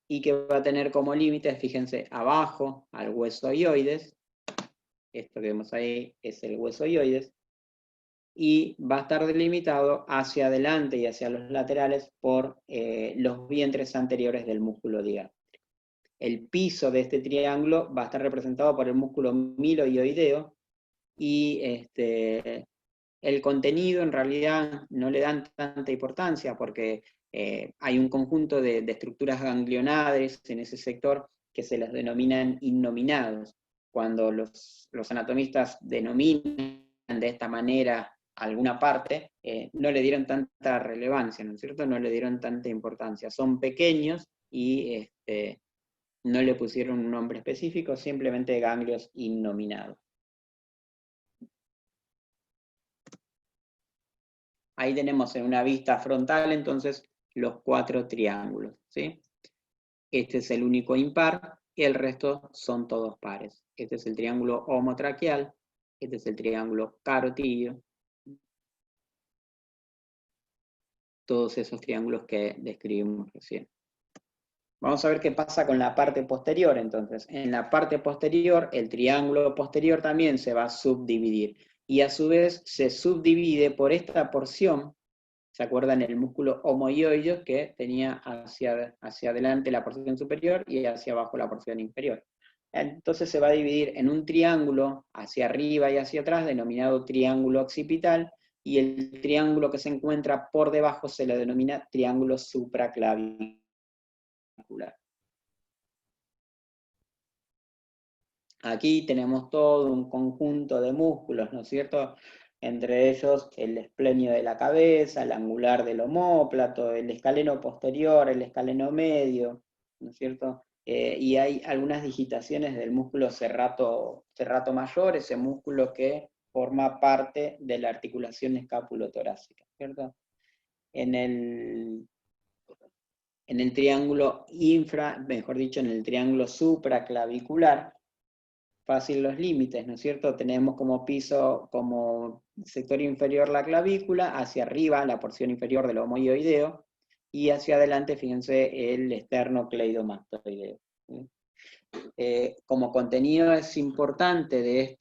A: y que va a tener como límites, fíjense, abajo al hueso ioides, esto que vemos ahí es el hueso ioides, y va a estar delimitado hacia adelante y hacia los laterales por los vientres anteriores del músculo digástrico. El piso de este triángulo va a estar representado por el músculo miloioideo, y el contenido en realidad no le dan tanta importancia porque hay un conjunto de estructuras ganglionales en ese sector que se las denominan innominados. Cuando los anatomistas denominan de esta manera alguna parte, no le dieron tanta relevancia, ¿no es cierto? No le dieron tanta importancia. Son pequeños y no le pusieron un nombre específico, simplemente ganglios innominados. Ahí tenemos en una vista frontal, entonces, los 4 triángulos, ¿sí? Este es el único impar, y el resto son todos pares. Este es el triángulo homotraqueal, este es el triángulo carotídeo, todos esos triángulos que describimos recién. Vamos a ver qué pasa con la parte posterior, entonces. En la parte posterior, el triángulo posterior también se va a subdividir, y a su vez se subdivide por esta porción. ¿Se acuerdan el músculo homoioideo que tenía hacia adelante la porción superior y hacia abajo la porción inferior? Entonces se va a dividir en un triángulo hacia arriba y hacia atrás, denominado triángulo occipital, y el triángulo que se encuentra por debajo se le denomina triángulo supraclavicular. Aquí tenemos todo un conjunto de músculos, ¿no es cierto? Entre ellos el esplenio de la cabeza, el angular del omóplato, el escaleno posterior, el escaleno medio, ¿no es cierto? Y hay algunas digitaciones del músculo serrato mayor, ese músculo que forma parte de la articulación escapulotorácica, ¿cierto? En el triángulo en el triángulo supraclavicular, fácil los límites, ¿no es cierto? Tenemos como piso, como sector inferior la clavícula, hacia arriba la porción inferior del homoioideo, y hacia adelante, fíjense, el esternocleidomastoideo. Como contenido es importante de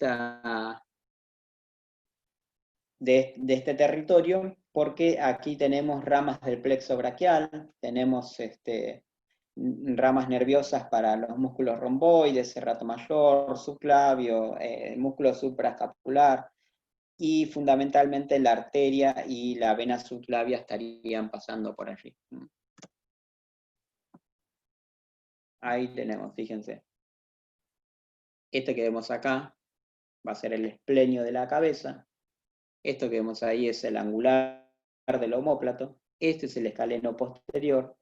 A: este territorio, porque aquí tenemos ramas del plexo braquial, tenemos ramas nerviosas para los músculos romboides, serrato mayor, subclavio, músculo supraescapular, y fundamentalmente la arteria y la vena subclavia estarían pasando por allí. Ahí tenemos, fíjense. Este que vemos acá va a ser el esplenio de la cabeza. Esto que vemos ahí es el angular del omóplato. Este es el escaleno posterior.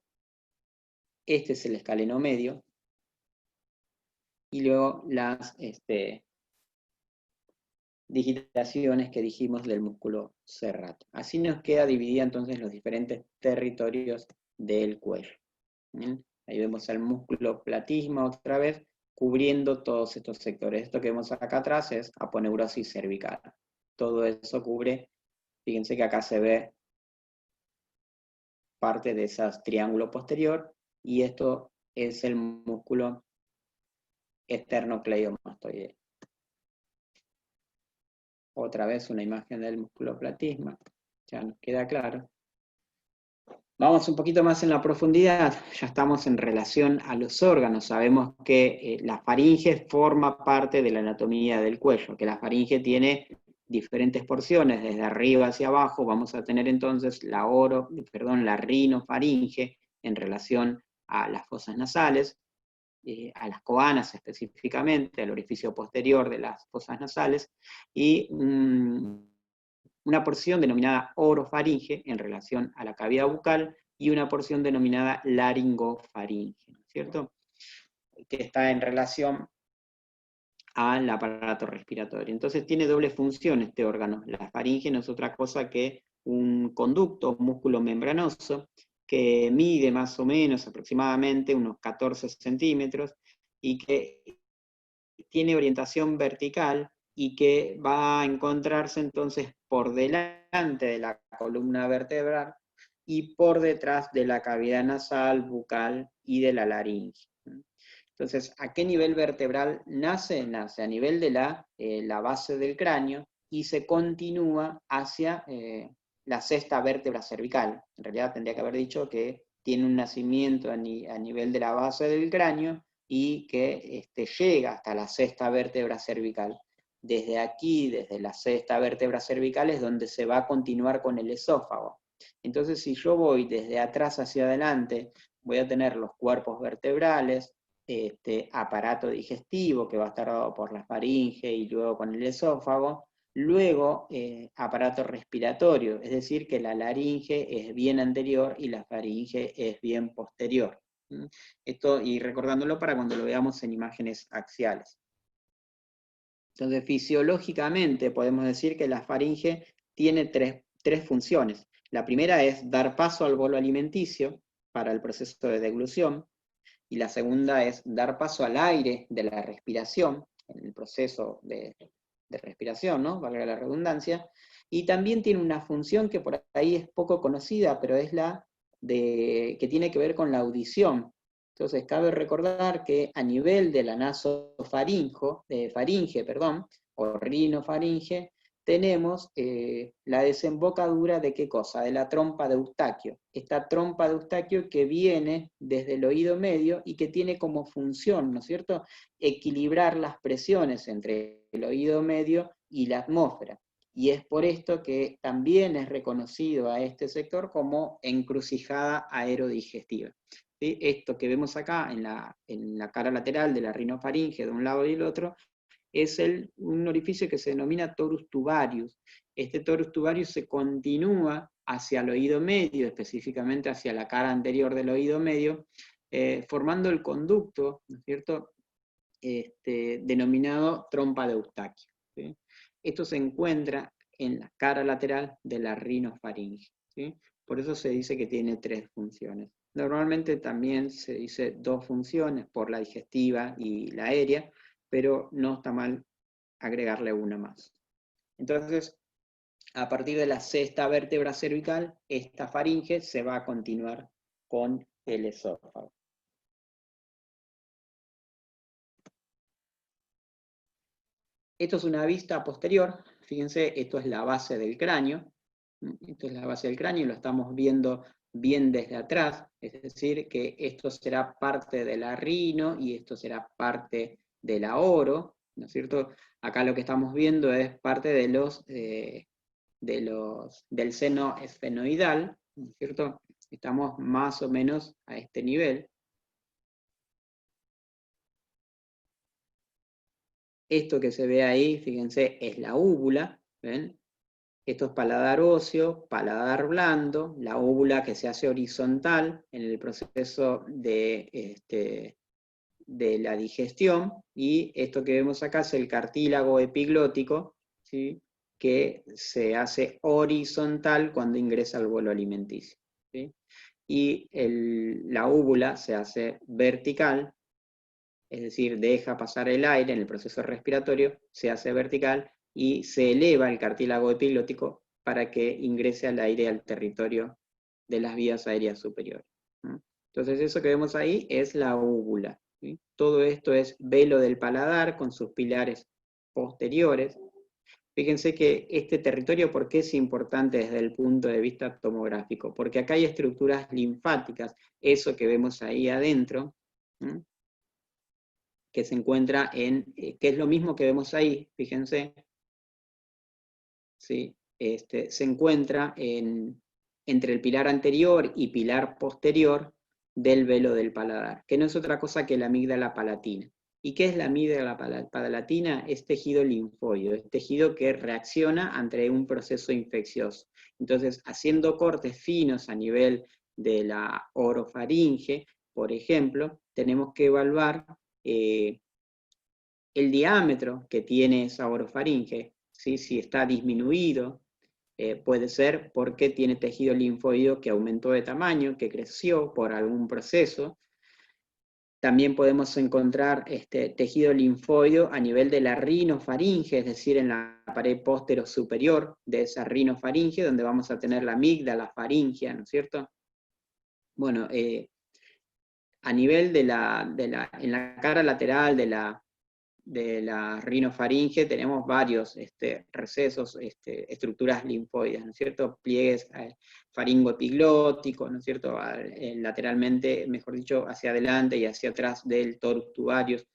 A: Este es el escaleno medio. Y luego las digitaciones que dijimos del músculo serrato. Así nos queda dividida entonces los diferentes territorios del cuello. ¿Bien? Ahí vemos el músculo platisma otra vez, cubriendo todos estos sectores. Esto que vemos acá atrás es aponeurosis cervical. Todo eso cubre, fíjense que acá se ve parte de ese triángulo posterior, y esto es el músculo esternocleidomastoideo. Otra vez una imagen del músculo platisma, ya nos queda claro. Vamos un poquito más en la profundidad, ya estamos en relación a los órganos. Sabemos que la faringe forma parte de la anatomía del cuello, que la faringe tiene diferentes porciones, desde arriba hacia abajo. Vamos a tener entonces la rinofaringe en relación a las fosas nasales, a las coanas específicamente, al orificio posterior de las fosas nasales, y una porción denominada orofaringe en relación a la cavidad bucal, y una porción denominada laringofaringe, ¿no es cierto? Que está en relación al aparato respiratorio. Entonces tiene doble función este órgano. La faringe no es otra cosa que un conducto, un músculo membranoso, que mide más o menos aproximadamente unos 14 centímetros, y que tiene orientación vertical, y que va a encontrarse entonces por delante de la columna vertebral y por detrás de la cavidad nasal, bucal y de la laringe. Entonces, ¿a qué nivel vertebral nace? Nace a nivel de la base del cráneo y se continúa hacia la sexta vértebra cervical. En realidad tendría que haber dicho que tiene un nacimiento a nivel de la base del cráneo y que llega hasta la sexta vértebra cervical. Desde aquí, desde la sexta vértebra cervical, es donde se va a continuar con el esófago. Entonces, si yo voy desde atrás hacia adelante, voy a tener los cuerpos vertebrales, aparato digestivo que va a estar dado por la faringe y luego con el esófago, luego aparato respiratorio, es decir, que la laringe es bien anterior y la faringe es bien posterior. Esto, y recordándolo para cuando lo veamos en imágenes axiales. Entonces, fisiológicamente podemos decir que la faringe tiene tres funciones. La primera es dar paso al bolo alimenticio para el proceso de deglución, y la segunda es dar paso al aire de la respiración, en el proceso de respiración, ¿no? Valga la redundancia, y también tiene una función que por ahí es poco conocida, pero es la que tiene que ver con la audición. Entonces, cabe recordar que a nivel de la nasofaringe, o rinofaringe, tenemos la desembocadura de ¿qué cosa? De la trompa de Eustaquio. Esta trompa de Eustaquio que viene desde el oído medio y que tiene como función, ¿no es cierto?, equilibrar las presiones entre el oído medio y la atmósfera. Y es por esto que también es reconocido a este sector como encrucijada aerodigestiva. ¿Sí? Esto que vemos acá en la cara lateral de la rinofaringe de un lado y el otro es un orificio que se denomina torus tubarius. Este torus tubarius se continúa hacia el oído medio, específicamente hacia la cara anterior del oído medio, formando el conducto, ¿no es cierto?, denominado trompa de Eustaquio. ¿Sí? Esto se encuentra en la cara lateral de la rinofaringe. ¿Sí? Por eso se dice que tiene tres funciones. Normalmente también se dice dos funciones, por la digestiva y la aérea, pero no está mal agregarle una más. Entonces, a partir de la sexta vértebra cervical, esta faringe se va a continuar con el esófago. Esto es una vista posterior, fíjense, esto es la base del cráneo, esto es la base del cráneo y lo estamos viendo bien desde atrás, es decir, que esto será parte de la rino y esto será parte de la oro, ¿no es cierto? Acá lo que estamos viendo es parte del seno esfenoidal, ¿no es cierto? Estamos más o menos a este nivel. Esto que se ve ahí, fíjense, es la úvula, ¿ven? Esto es paladar óseo, paladar blando, la úvula que se hace horizontal en el proceso de la digestión, y esto que vemos acá es el cartílago epiglótico, ¿sí? Que se hace horizontal cuando ingresa al bolo alimenticio, ¿sí? Y la úvula se hace vertical, es decir, deja pasar el aire en el proceso respiratorio, se hace vertical y se eleva el cartílago epiglótico para que ingrese al aire al territorio de las vías aéreas superiores. Entonces eso que vemos ahí es la úvula, ¿sí? Todo esto es velo del paladar con sus pilares posteriores. Fíjense que este territorio, ¿por qué es importante desde el punto de vista tomográfico? Porque acá hay estructuras linfáticas, eso que vemos ahí adentro, ¿sí? Que se encuentra que es lo mismo que vemos ahí, fíjense, ¿sí? Se encuentra entre el pilar anterior y pilar posterior del velo del paladar, que no es otra cosa que la amígdala palatina. ¿Y qué es la amígdala palatina? Es tejido linfoide, es tejido que reacciona ante un proceso infeccioso. Entonces, haciendo cortes finos a nivel de la orofaringe, por ejemplo, tenemos que evaluar el diámetro que tiene esa orofaringe, ¿sí? Si está disminuido, puede ser porque tiene tejido linfoideo que aumentó de tamaño, que creció por algún proceso. También podemos encontrar tejido linfoideo a nivel de la rinofaringe, es decir, en la pared póstero superior de esa rinofaringe, donde vamos a tener la amígdala faringea, ¿no es cierto? Bueno, a nivel en la cara lateral de la rinofaringe tenemos varios recesos, estructuras linfoides, ¿no es cierto? Pliegues faringoepiglóticos, ¿no es cierto? Lateralmente, mejor dicho, hacia adelante y hacia atrás del torus tubarius.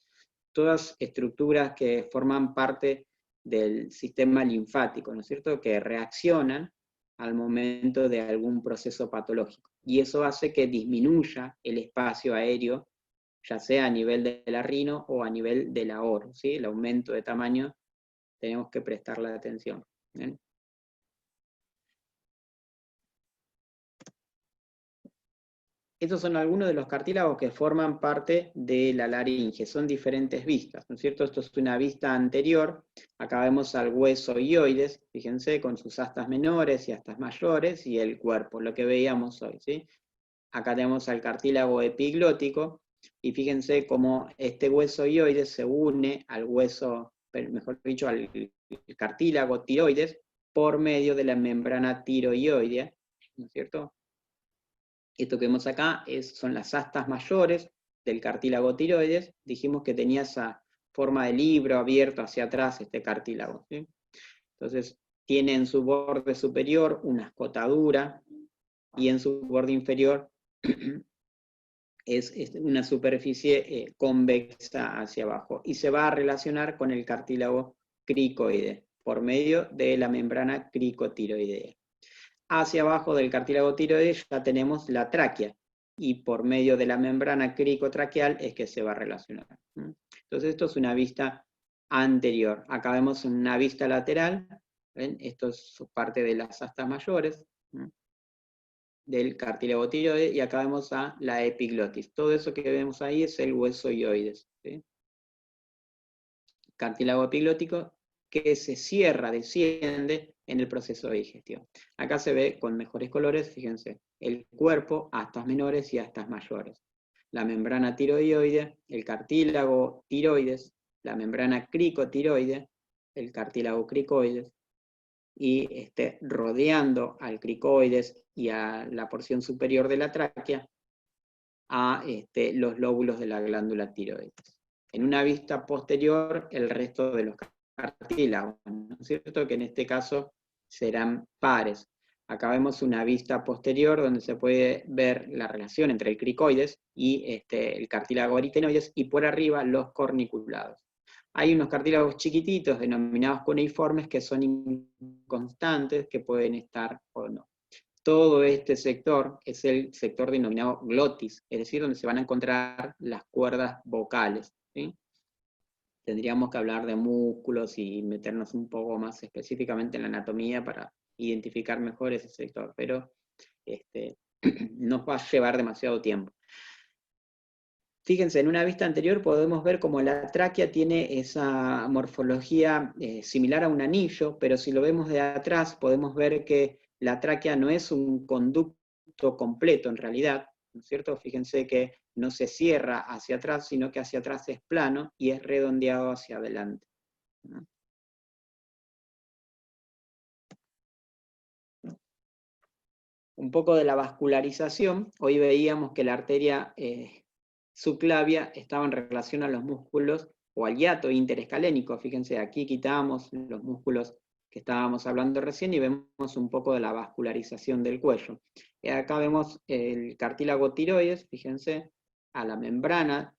A: Todas estructuras que forman parte del sistema linfático, ¿no es cierto? Que reaccionan al momento de algún proceso patológico. Y eso hace que disminuya el espacio aéreo, ya sea a nivel de la rino o a nivel de la oro, ¿sí? El aumento de tamaño tenemos que prestarle atención. ¿Bien? Estos son algunos de los cartílagos que forman parte de la laringe, son diferentes vistas, ¿no es cierto? Esto es una vista anterior, acá vemos al hueso hioides, fíjense, con sus astas menores y astas mayores, y el cuerpo, lo que veíamos hoy, ¿sí? Acá tenemos al cartílago epiglótico, y fíjense cómo este hueso hioides se une al hueso, mejor dicho, al cartílago tiroides, por medio de la membrana tiroidea, ¿no es cierto? Esto que vemos acá son las astas mayores del cartílago tiroides. Dijimos que tenía esa forma de libro abierto hacia atrás este cartílago, ¿sí? Entonces, tiene en su borde superior una escotadura y en su borde inferior es una superficie convexa hacia abajo, y se va a relacionar con el cartílago cricoide por medio de la membrana cricotiroidea. Hacia abajo del cartílago tiroideo ya tenemos la tráquea, y por medio de la membrana cricotraqueal es que se va a relacionar. Entonces esto es una vista anterior. Acá vemos una vista lateral, ¿ven? Esto es parte de las astas mayores del cartílago tiroide, y acá vemos a la epiglotis. Todo eso que vemos ahí es el hueso hioides, ¿sí? Cartílago epiglótico que se cierra, desciende en el proceso de digestión. Acá se ve con mejores colores, fíjense, el cuerpo, astas menores y astas mayores. La membrana tiroidea, el cartílago tiroides, la membrana cricotiroide, el cartílago cricoides, y rodeando al cricoides y a la porción superior de la tráquea, a los lóbulos de la glándula tiroides. En una vista posterior, el resto de los cartílagos, ¿no es cierto? Que en este caso serán pares. Acá vemos una vista posterior donde se puede ver la relación entre el cricoides y el cartílago aritenoides, y por arriba los corniculados. Hay unos cartílagos chiquititos, denominados cuneiformes, que son inconstantes, que pueden estar o no. Todo este sector es el sector denominado glotis, es decir, donde se van a encontrar las cuerdas vocales, ¿sí? Tendríamos que hablar de músculos y meternos un poco más específicamente en la anatomía para identificar mejor ese sector, pero nos va a llevar demasiado tiempo. Fíjense, en una vista anterior podemos ver cómo la tráquea tiene esa morfología similar a un anillo, pero si lo vemos de atrás podemos ver que la tráquea no es un conducto completo en realidad, ¿no es cierto? Fíjense que no se cierra hacia atrás, sino que hacia atrás es plano y es redondeado hacia adelante, ¿no? Un poco de la vascularización, hoy veíamos que la arteria subclavia estaba en relación a los músculos o al hiato interescalénico. Fíjense, aquí quitamos los músculos que estábamos hablando recién y vemos un poco de la vascularización del cuello. Acá vemos el cartílago tiroides, fíjense, a la membrana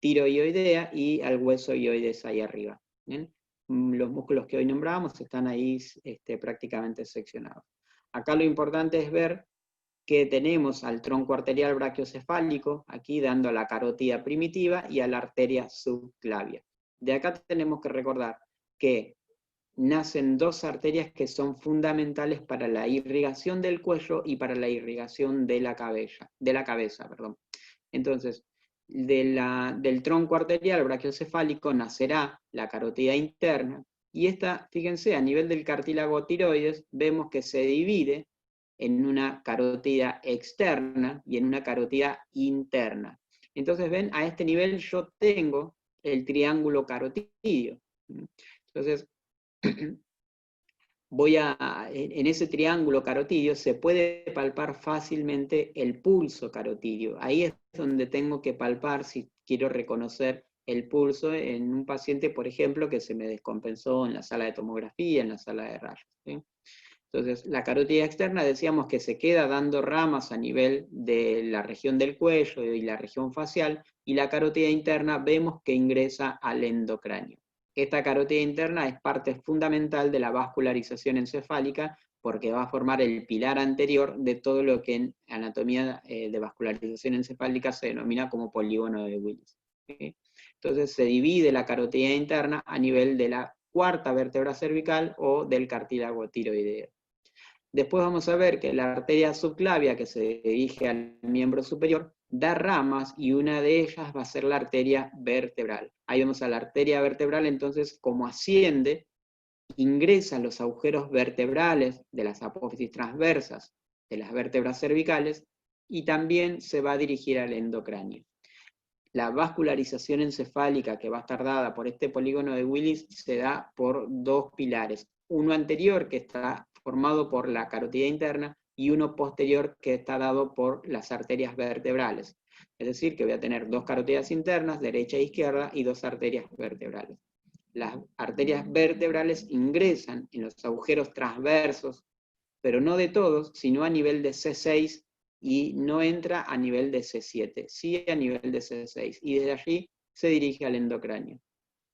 A: tiroidea y al hueso ioides ahí arriba. ¿Bien? Los músculos que hoy nombramos están ahí prácticamente seccionados. Acá lo importante es ver que tenemos al tronco arterial brachiocefálico, aquí dando a la carótida primitiva y a la arteria subclavia. De acá tenemos que recordar que nacen dos arterias que son fundamentales para la irrigación del cuello y para la irrigación de la cabeza. Entonces, del tronco arterial brachiocefálico nacerá la carótida interna, y esta, fíjense, a nivel del cartílago tiroides, vemos que se divide en una carótida externa y en una carótida interna. Entonces, ven, a este nivel yo tengo el triángulo carotidio. Entonces, en ese triángulo carotidio se puede palpar fácilmente el pulso carotidio. Ahí es donde tengo que palpar si quiero reconocer el pulso en un paciente, por ejemplo, que se me descompensó en la sala de tomografía, en la sala de rayos, ¿sí? Entonces, la carótida externa decíamos que se queda dando ramas a nivel de la región del cuello y la región facial, y la carótida interna vemos que ingresa al endocráneo. Esta carótida interna es parte fundamental de la vascularización encefálica porque va a formar el pilar anterior de todo lo que en anatomía de vascularización encefálica se denomina como polígono de Willis. ¿Sí? Entonces se divide la carótida interna a nivel de la cuarta vértebra cervical o del cartílago tiroideo. Después vamos a ver que la arteria subclavia, que se dirige al miembro superior, da ramas y una de ellas va a ser la arteria vertebral. Ahí vemos a la arteria vertebral, entonces, como asciende, ingresa a los agujeros vertebrales de las apófisis transversas de las vértebras cervicales y también se va a dirigir al endocráneo. La vascularización encefálica que va a estar dada por este polígono de Willis se da por dos pilares. Uno anterior, que está formado por la carótida interna, y uno posterior, que está dado por las arterias vertebrales. Es decir, que voy a tener dos carótidas internas, derecha e izquierda, y dos arterias vertebrales. Las arterias vertebrales ingresan en los agujeros transversos, pero no de todos, sino a nivel de C6, y no entra a nivel de C7, sí a nivel de C6, y desde allí se dirige al endocráneo.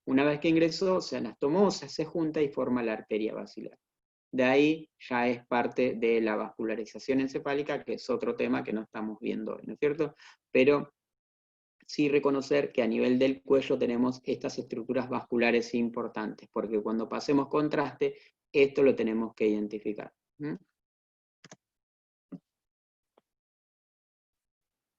A: Una vez que ingresó, se anastomó, se junta y forma la arteria basilar. De ahí ya es parte de la vascularización encefálica, que es otro tema que no estamos viendo hoy, ¿no es cierto? Pero sí reconocer que a nivel del cuello tenemos estas estructuras vasculares importantes, porque cuando pasemos contraste, esto lo tenemos que identificar.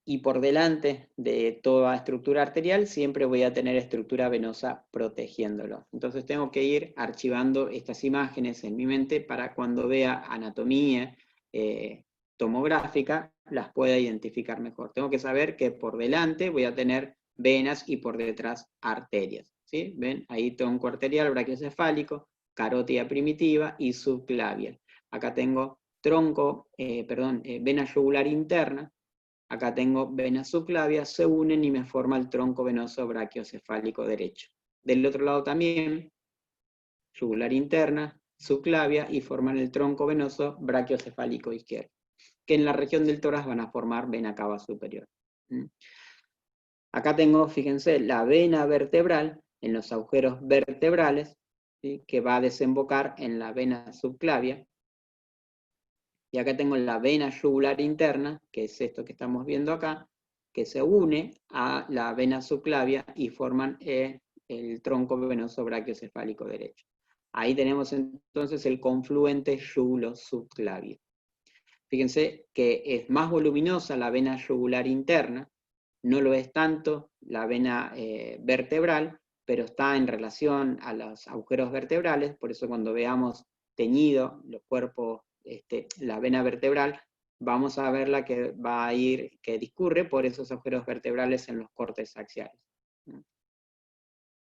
A: Y por delante de toda estructura arterial siempre voy a tener estructura venosa protegiéndolo. Entonces tengo que ir archivando estas imágenes en mi mente para cuando vea anatomía tomográfica las pueda identificar mejor. Tengo que saber que por delante voy a tener venas y por detrás arterias. ¿Sí? ¿Ven? Ahí tronco arterial brachiocefálico, carótida primitiva y subclavial. Acá tengo vena yugular interna. Acá tengo venas subclavias, se unen y me forma el tronco venoso brachiocefálico derecho. Del otro lado también, yugular interna, subclavia, y forman el tronco venoso brachiocefálico izquierdo, que en la región del tórax van a formar vena cava superior. Acá tengo, fíjense, la vena vertebral, en los agujeros vertebrales, ¿sí? Que va a desembocar en la vena subclavia. Y acá tengo la vena yugular interna, que es esto que estamos viendo acá, que se une a la vena subclavia y forman el tronco venoso brachiocefálico derecho. Ahí tenemos entonces el confluente yugulo-subclavio. Fíjense que es más voluminosa la vena yugular interna, no lo es tanto la vena vertebral, pero está en relación a los agujeros vertebrales, por eso cuando veamos teñido los cuerpos, la vena vertebral, vamos a ver la que va a ir, que discurre por esos agujeros vertebrales en los cortes axiales.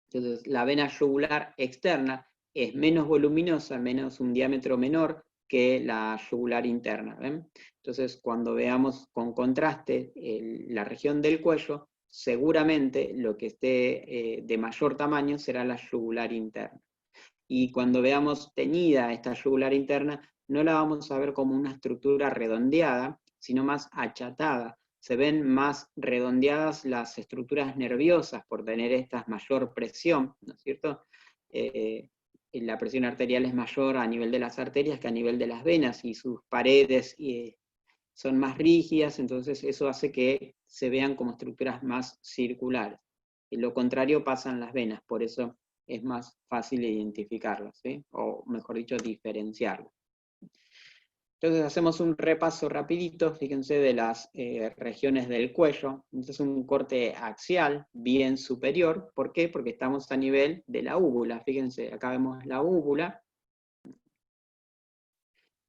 A: Entonces, la vena yugular externa es menos voluminosa, un diámetro menor que la yugular interna. ¿Ven? Entonces, cuando veamos con contraste la región del cuello, seguramente lo que esté de mayor tamaño será la yugular interna. Y cuando veamos teñida esta yugular interna, no la vamos a ver como una estructura redondeada, sino más achatada. Se ven más redondeadas las estructuras nerviosas por tener esta mayor presión, ¿no es cierto? La presión arterial es mayor a nivel de las arterias que a nivel de las venas, y sus paredes son más rígidas, entonces eso hace que se vean como estructuras más circulares. Y lo contrario pasa en las venas, por eso es más fácil identificarlas, ¿sí? O mejor dicho, diferenciarlas. Entonces hacemos un repaso rapidito, fíjense, de las regiones del cuello. Este es un corte axial, bien superior. ¿Por qué? Porque estamos a nivel de la úvula. Fíjense, acá vemos la úvula.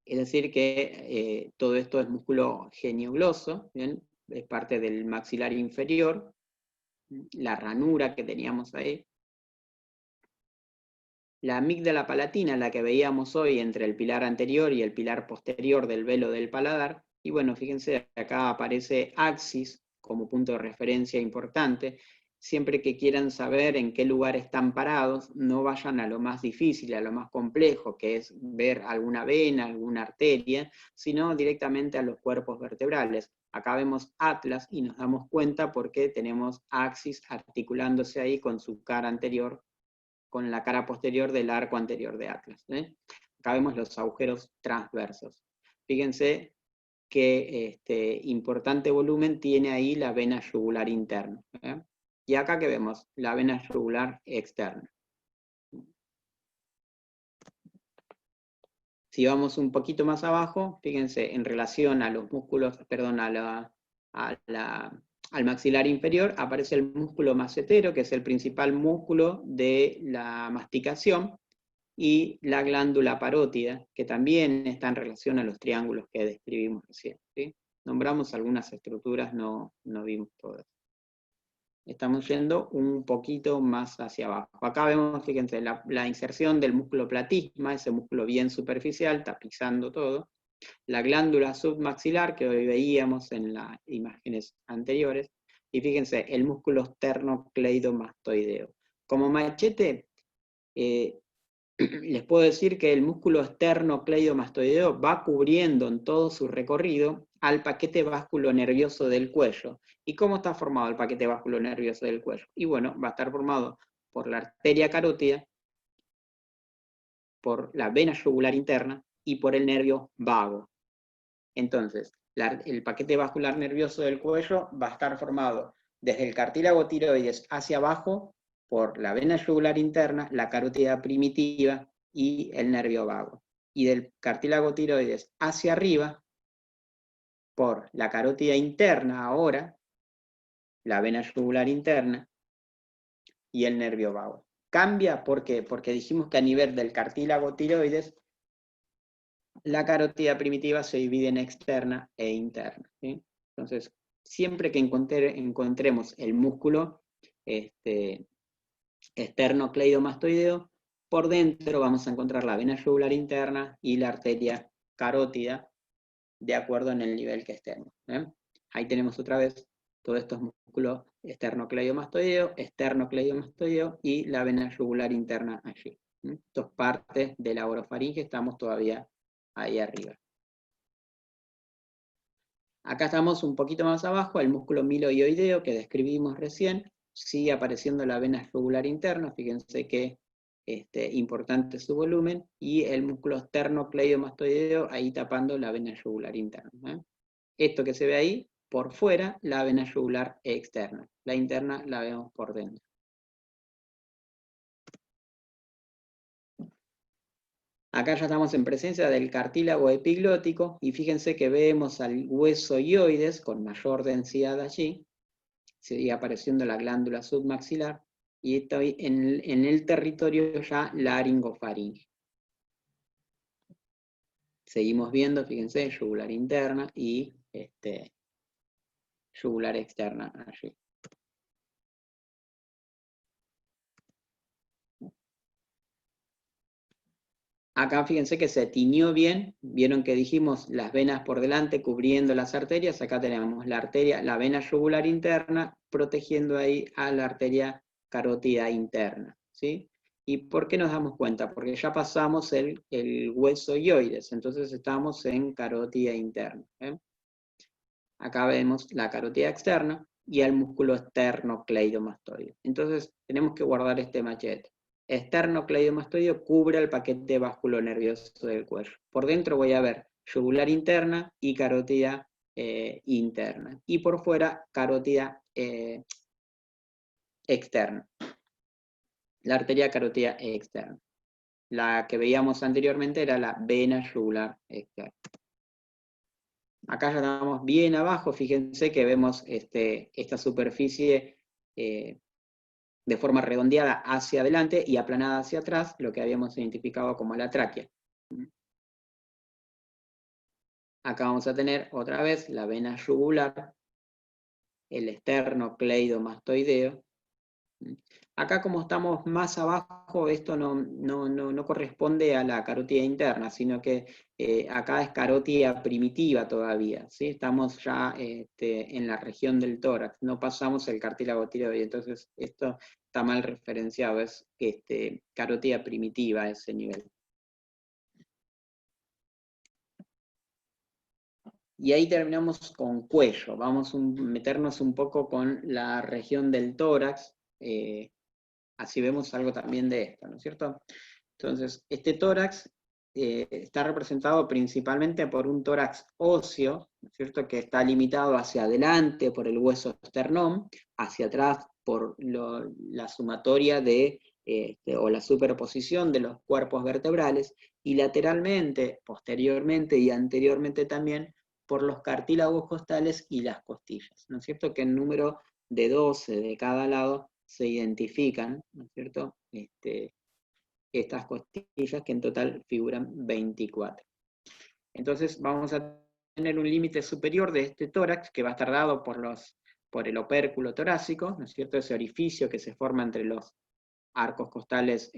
A: Es decir que todo esto es músculo geniogloso, ¿bien? Es parte del maxilar inferior, la ranura que teníamos ahí. La amígdala palatina, la que veíamos hoy entre el pilar anterior y el pilar posterior del velo del paladar, y bueno, fíjense, acá aparece axis como punto de referencia importante. Siempre que quieran saber en qué lugar están parados, no vayan a lo más difícil, a lo más complejo, que es ver alguna vena, alguna arteria, sino directamente a los cuerpos vertebrales. Acá vemos atlas y nos damos cuenta porque tenemos axis articulándose ahí con su cara anterior, con la cara posterior del arco anterior de atlas. Acá vemos los agujeros transversos. Fíjense qué importante volumen tiene ahí la vena yugular interna. Y acá que vemos la vena yugular externa. Si vamos un poquito más abajo, fíjense, en relación a los músculos, perdón, al maxilar inferior, aparece el músculo macetero, que es el principal músculo de la masticación, y la glándula parótida, que también está en relación a los triángulos que describimos recién. ¿Sí? Nombramos algunas estructuras, no vimos todas. Estamos yendo un poquito más hacia abajo. Acá vemos, fíjense, la inserción del músculo platisma, ese músculo bien superficial, tapizando todo. La glándula submaxilar, que hoy veíamos en las imágenes anteriores. Y fíjense, el músculo esternocleidomastoideo. Como machete, les puedo decir que el músculo esternocleidomastoideo va cubriendo en todo su recorrido al paquete vasculonervioso del cuello. ¿Y cómo está formado el paquete vasculonervioso del cuello? Y bueno, va a estar formado por la arteria carótida, por la vena yugular interna y por el nervio vago. Entonces, el paquete vascular nervioso del cuello va a estar formado desde el cartílago tiroides hacia abajo por la vena yugular interna, la carótida primitiva y el nervio vago. Y del cartílago tiroides hacia arriba por la carótida interna ahora, la vena yugular interna y el nervio vago. Cambia, ¿por qué? Porque dijimos que a nivel del cartílago tiroides la carótida primitiva se divide en externa e interna. ¿Sí? Entonces, siempre que encontremos el músculo esternocleidomastoideo, por dentro vamos a encontrar la vena yugular interna y la arteria carótida, de acuerdo en el nivel que estemos. Ahí tenemos otra vez todos estos músculos esternocleidomastoideo y la vena yugular interna allí. Esto es parte de la orofaringe, estamos todavía ahí arriba. Acá estamos un poquito más abajo, el músculo miloioideo que describimos recién, sigue apareciendo la vena yugular interna, fíjense que importante su volumen, y el músculo esternocleidomastoideo ahí tapando la vena yugular interna. Esto que se ve ahí, por fuera, la vena yugular externa. La interna la vemos por dentro. Acá ya estamos en presencia del cartílago epiglótico, y fíjense que vemos al hueso hioides con mayor densidad allí, sigue apareciendo la glándula submaxilar, y estoy en el territorio ya laringofaringeo. Seguimos viendo, fíjense, yugular interna y yugular externa allí. Acá fíjense que se tiñó bien, vieron que dijimos las venas por delante cubriendo las arterias, acá tenemos la arteria, la vena yugular interna protegiendo ahí a la arteria carótida interna, ¿sí? ¿Y por qué nos damos cuenta? Porque ya pasamos el hueso hioides, entonces estamos en carótida interna. Acá vemos la carótida externa y el músculo esternocleidomastoideo. Entonces tenemos que guardar este machete. Esternocleidomastoideo cubre el paquete vasculonervioso del cuello. Por dentro voy a ver yugular interna y carótida interna. Y por fuera, carótida externa. La arteria carótida externa. La que veíamos anteriormente era la vena yugular externa. Acá ya estamos bien abajo, fíjense que vemos esta superficie de forma redondeada hacia adelante y aplanada hacia atrás, lo que habíamos identificado como la tráquea. Acá vamos a tener otra vez la vena yugular, el esternocleidomastoideo. Acá, como estamos más abajo, esto no corresponde a la carótida interna, sino que acá es carótida primitiva todavía, ¿sí? Estamos ya en la región del tórax, no pasamos el cartílago tiroideo, entonces esto está mal referenciado, es carótida primitiva a ese nivel. Y ahí terminamos con cuello, vamos a meternos un poco con la región del tórax, así vemos algo también de esto, ¿no es cierto? Entonces, este tórax está representado principalmente por un tórax óseo, ¿no es cierto?, que está limitado hacia adelante por el hueso esternón, hacia atrás por la sumatoria o la superposición de los cuerpos vertebrales, y lateralmente, posteriormente y anteriormente también, por los cartílagos costales y las costillas, ¿no es cierto?, que en número de 12 de cada lado se identifican, ¿no es cierto?, estas costillas, que en total figuran 24. Entonces vamos a tener un límite superior de este tórax, que va a estar dado por el opérculo torácico, ¿no es cierto?, ese orificio que se forma entre los arcos costales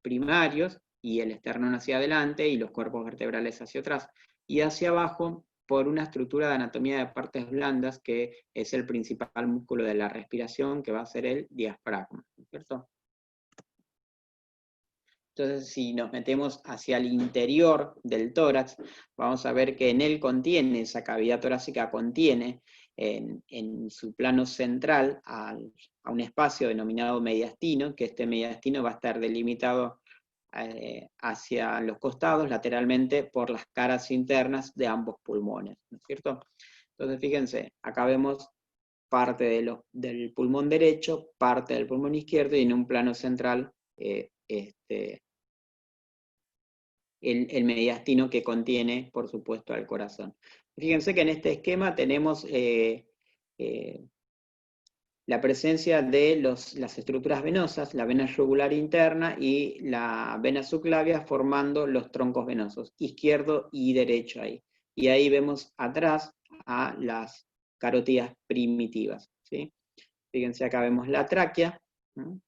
A: primarios y el esternón hacia adelante y los cuerpos vertebrales hacia atrás, y hacia abajo por una estructura de anatomía de partes blandas, que es el principal músculo de la respiración, que va a ser el diafragma, ¿no es cierto? Entonces, si nos metemos hacia el interior del tórax, vamos a ver que en él contiene, esa cavidad torácica contiene en su plano central a un espacio denominado mediastino, que este mediastino va a estar delimitado hacia los costados, lateralmente, por las caras internas de ambos pulmones, ¿no es cierto? Entonces, fíjense, acá vemos parte del pulmón derecho, parte del pulmón izquierdo, y en un plano central el mediastino, que contiene, por supuesto, al corazón. Fíjense que en este esquema tenemos la presencia de las estructuras venosas, la vena yugular interna y la vena subclavia, formando los troncos venosos, izquierdo y derecho ahí. Y ahí vemos atrás a las carótidas primitivas, ¿sí? Fíjense, acá vemos la tráquea, ¿no?,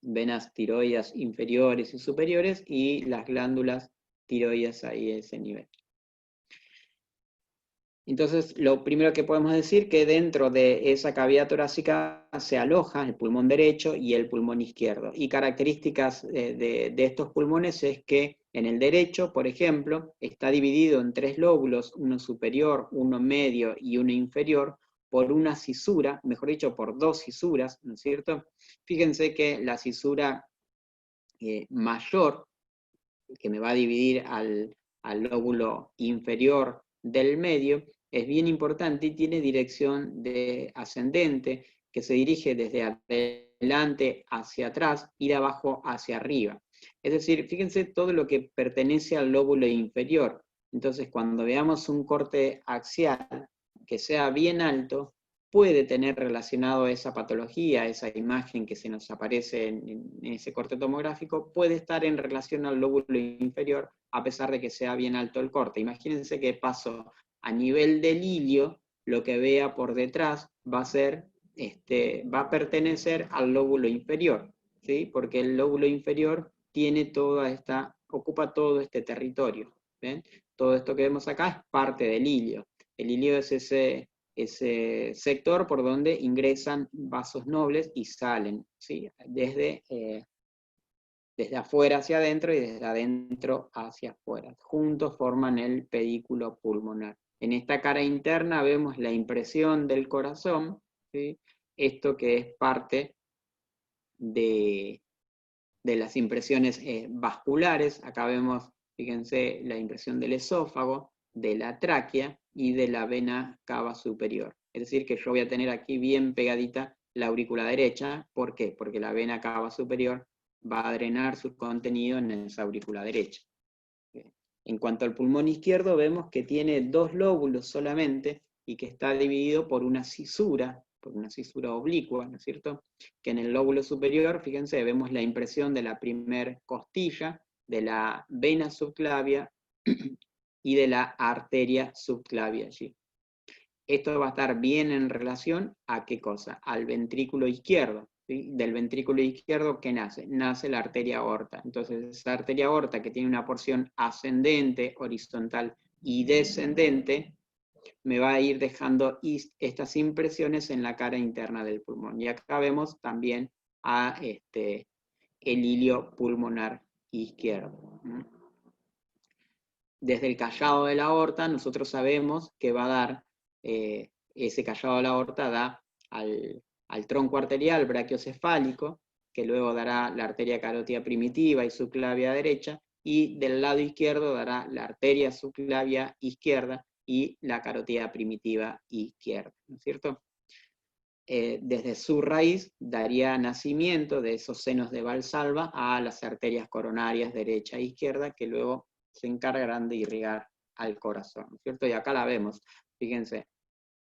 A: venas tiroides inferiores y superiores, y las glándulas tiroides ahí a ese nivel. Entonces, lo primero que podemos decir, que dentro de esa cavidad torácica se aloja el pulmón derecho y el pulmón izquierdo. Y características de estos pulmones es que en el derecho, por ejemplo, está dividido en 3 lóbulos, uno superior, uno medio y uno inferior, por una cisura, mejor dicho, por dos cisuras, ¿no es cierto? Fíjense que la cisura mayor, que me va a dividir al lóbulo inferior del medio, es bien importante y tiene dirección ascendente, que se dirige desde adelante hacia atrás y de abajo hacia arriba. Es decir, fíjense todo lo que pertenece al lóbulo inferior. Entonces, cuando veamos un corte axial que sea bien alto, puede tener relacionado esa patología, esa imagen que se nos aparece en ese corte tomográfico, puede estar en relación al lóbulo inferior, a pesar de que sea bien alto el corte. Imagínense que paso a nivel del ilio, lo que vea por detrás va a pertenecer al lóbulo inferior, ¿sí? Porque el lóbulo inferior ocupa todo este territorio. ¿Ven? Todo esto que vemos acá es parte del ilio. El ilio es ese sector por donde ingresan vasos nobles y salen, ¿sí? Desde afuera hacia adentro y desde adentro hacia afuera. Juntos forman el pedículo pulmonar. En esta cara interna vemos la impresión del corazón, ¿sí? Esto que es parte de las impresiones vasculares. Acá vemos, fíjense, la impresión del esófago, de la tráquea y de la vena cava superior. Es decir, que yo voy a tener aquí bien pegadita la aurícula derecha. ¿Por qué? Porque la vena cava superior va a drenar su contenido en esa aurícula derecha. En cuanto al pulmón izquierdo, vemos que tiene dos lóbulos solamente y que está dividido por una cisura oblicua, ¿no es cierto? Que en el lóbulo superior, fíjense, vemos la impresión de la primer costilla, de la vena subclavia y de la arteria subclavia allí. Esto va a estar bien en relación a ¿qué cosa? Al ventrículo izquierdo. ¿Sí? Del ventrículo izquierdo, ¿qué nace? Nace la arteria aorta. Entonces, esa arteria aorta que tiene una porción ascendente, horizontal y descendente, me va a ir dejando estas impresiones en la cara interna del pulmón. Y acá vemos también el ilio pulmonar izquierdo. Desde el callado de la aorta, nosotros sabemos que va a dar, ese callado de la aorta da al tronco arterial brachiocefálico, que luego dará la arteria carótida primitiva y subclavia derecha, y del lado izquierdo dará la arteria subclavia izquierda y la carótida primitiva izquierda, ¿no es cierto? Desde su raíz daría nacimiento de esos senos de Valsalva a las arterias coronarias derecha e izquierda, que luego se encargarán de irrigar al corazón, ¿no es cierto? Y acá la vemos, fíjense,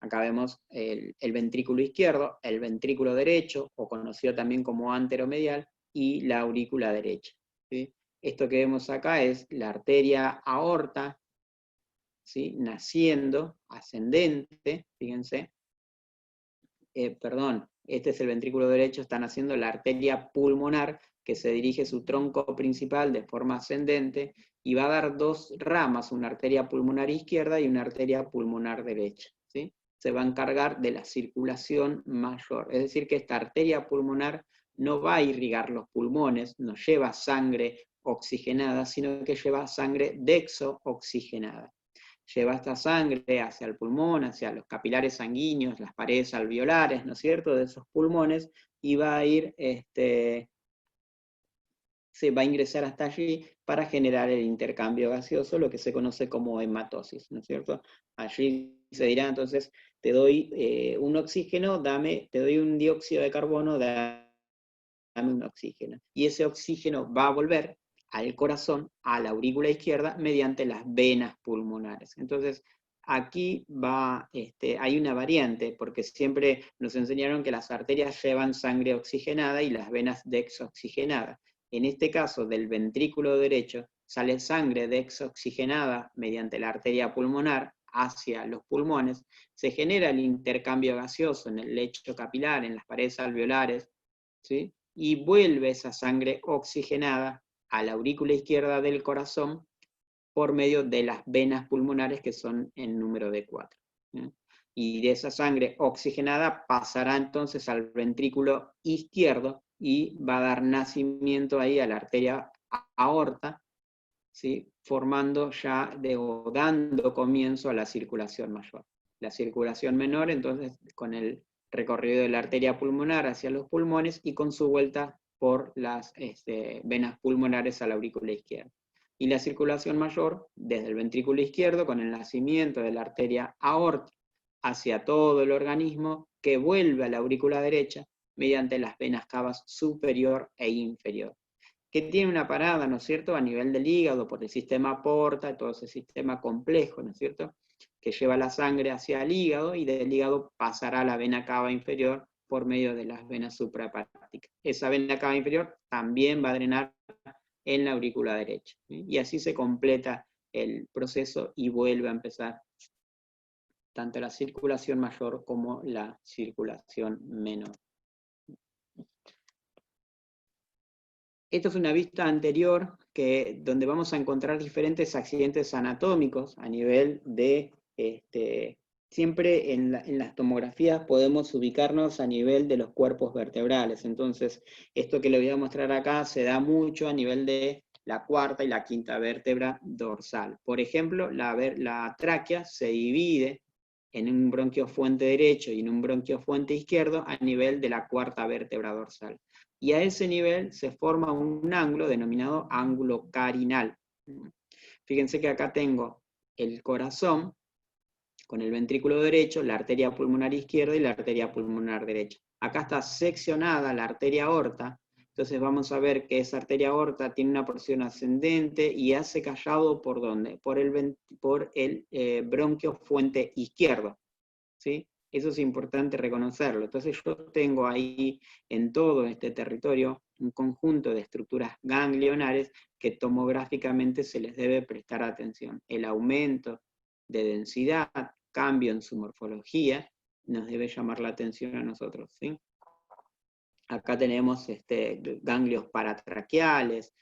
A: acá vemos el ventrículo izquierdo, el ventrículo derecho, o conocido también como anteromedial, y la aurícula derecha, ¿sí? Esto que vemos acá es la arteria aorta, ¿sí? Naciendo, ascendente, fíjense, este es el ventrículo derecho, están haciendo la arteria pulmonar, que se dirige su tronco principal de forma ascendente, y va a dar dos ramas, una arteria pulmonar izquierda y una arteria pulmonar derecha, ¿sí? Se va a encargar de la circulación mayor, es decir, que esta arteria pulmonar no va a irrigar los pulmones, no lleva sangre oxigenada, sino que lleva sangre dexooxigenada. Lleva esta sangre hacia el pulmón, hacia los capilares sanguíneos, las paredes alveolares, ¿no es cierto?, de esos pulmones, y va a ir, se va a ingresar hasta allí para generar el intercambio gaseoso, lo que se conoce como hematosis, ¿no es cierto? Allí se dirá, entonces, te doy un oxígeno, te doy un dióxido de carbono, dame un oxígeno. Y ese oxígeno va a volver al corazón, a la aurícula izquierda, mediante las venas pulmonares. Entonces, aquí hay una variante, porque siempre nos enseñaron que las arterias llevan sangre oxigenada y las venas dexoxigenada. En este caso, del ventrículo derecho, sale sangre dexoxigenada mediante la arteria pulmonar hacia los pulmones, se genera el intercambio gaseoso en el lecho capilar, en las paredes alveolares, ¿sí? Y vuelve esa sangre oxigenada a la aurícula izquierda del corazón por medio de las venas pulmonares, que son en número de 4. Y de esa sangre oxigenada pasará entonces al ventrículo izquierdo y va a dar nacimiento ahí a la arteria aorta, ¿sí? Formando ya o dando comienzo a la circulación mayor. la circulación menor, entonces con el recorrido de la arteria pulmonar hacia los pulmones y con su vuelta por las venas pulmonares a la aurícula izquierda. Y la circulación mayor desde el ventrículo izquierdo con el nacimiento de la arteria aórtica hacia todo el organismo que vuelve a la aurícula derecha mediante las venas cavas superior e inferior, que tiene una parada, ¿no es cierto?, a nivel del hígado por el sistema porta, todo ese sistema complejo, ¿no es cierto?, que lleva la sangre hacia el hígado y del hígado pasará a la vena cava inferior por medio de las venas suprahepáticas. Esa vena cava inferior también va a drenar en la aurícula derecha, ¿sí? Y así se completa el proceso y vuelve a empezar tanto la circulación mayor como la circulación menor. Esto es una vista anterior donde vamos a encontrar diferentes accidentes anatómicos a nivel de, siempre en las tomografías podemos ubicarnos a nivel de los cuerpos vertebrales. Entonces, esto que le voy a mostrar acá se da mucho a nivel de la cuarta y la quinta vértebra dorsal. Por ejemplo, la tráquea se divide en un bronquio fuente derecho y en un bronquio fuente izquierdo a nivel de la cuarta vértebra dorsal. Y a ese nivel se forma un ángulo denominado ángulo carinal. Fíjense que acá tengo el corazón con el ventrículo derecho, la arteria pulmonar izquierda y la arteria pulmonar derecha. Acá está seccionada la arteria aorta, entonces vamos a ver que esa arteria aorta tiene una porción ascendente y hace callado ¿por dónde? Por el bronquio fuente izquierdo, ¿sí? Eso es importante reconocerlo. Entonces yo tengo ahí en todo este territorio un conjunto de estructuras ganglionares que tomográficamente se les debe prestar atención. El aumento de densidad, cambio en su morfología, nos debe llamar la atención a nosotros, ¿sí? Acá tenemos ganglios paratraqueales,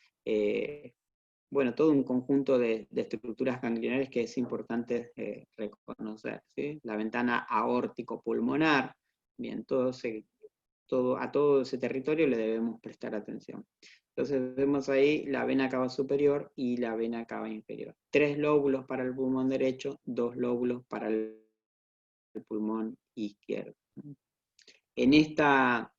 A: bueno, todo un conjunto de estructuras ganglionares que es importante reconocer, ¿sí? La ventana aórtico-pulmonar, bien, a todo ese territorio le debemos prestar atención. Entonces vemos ahí la vena cava superior y la vena cava inferior. 3 lóbulos para el pulmón derecho, 2 lóbulos para el pulmón izquierdo. En esta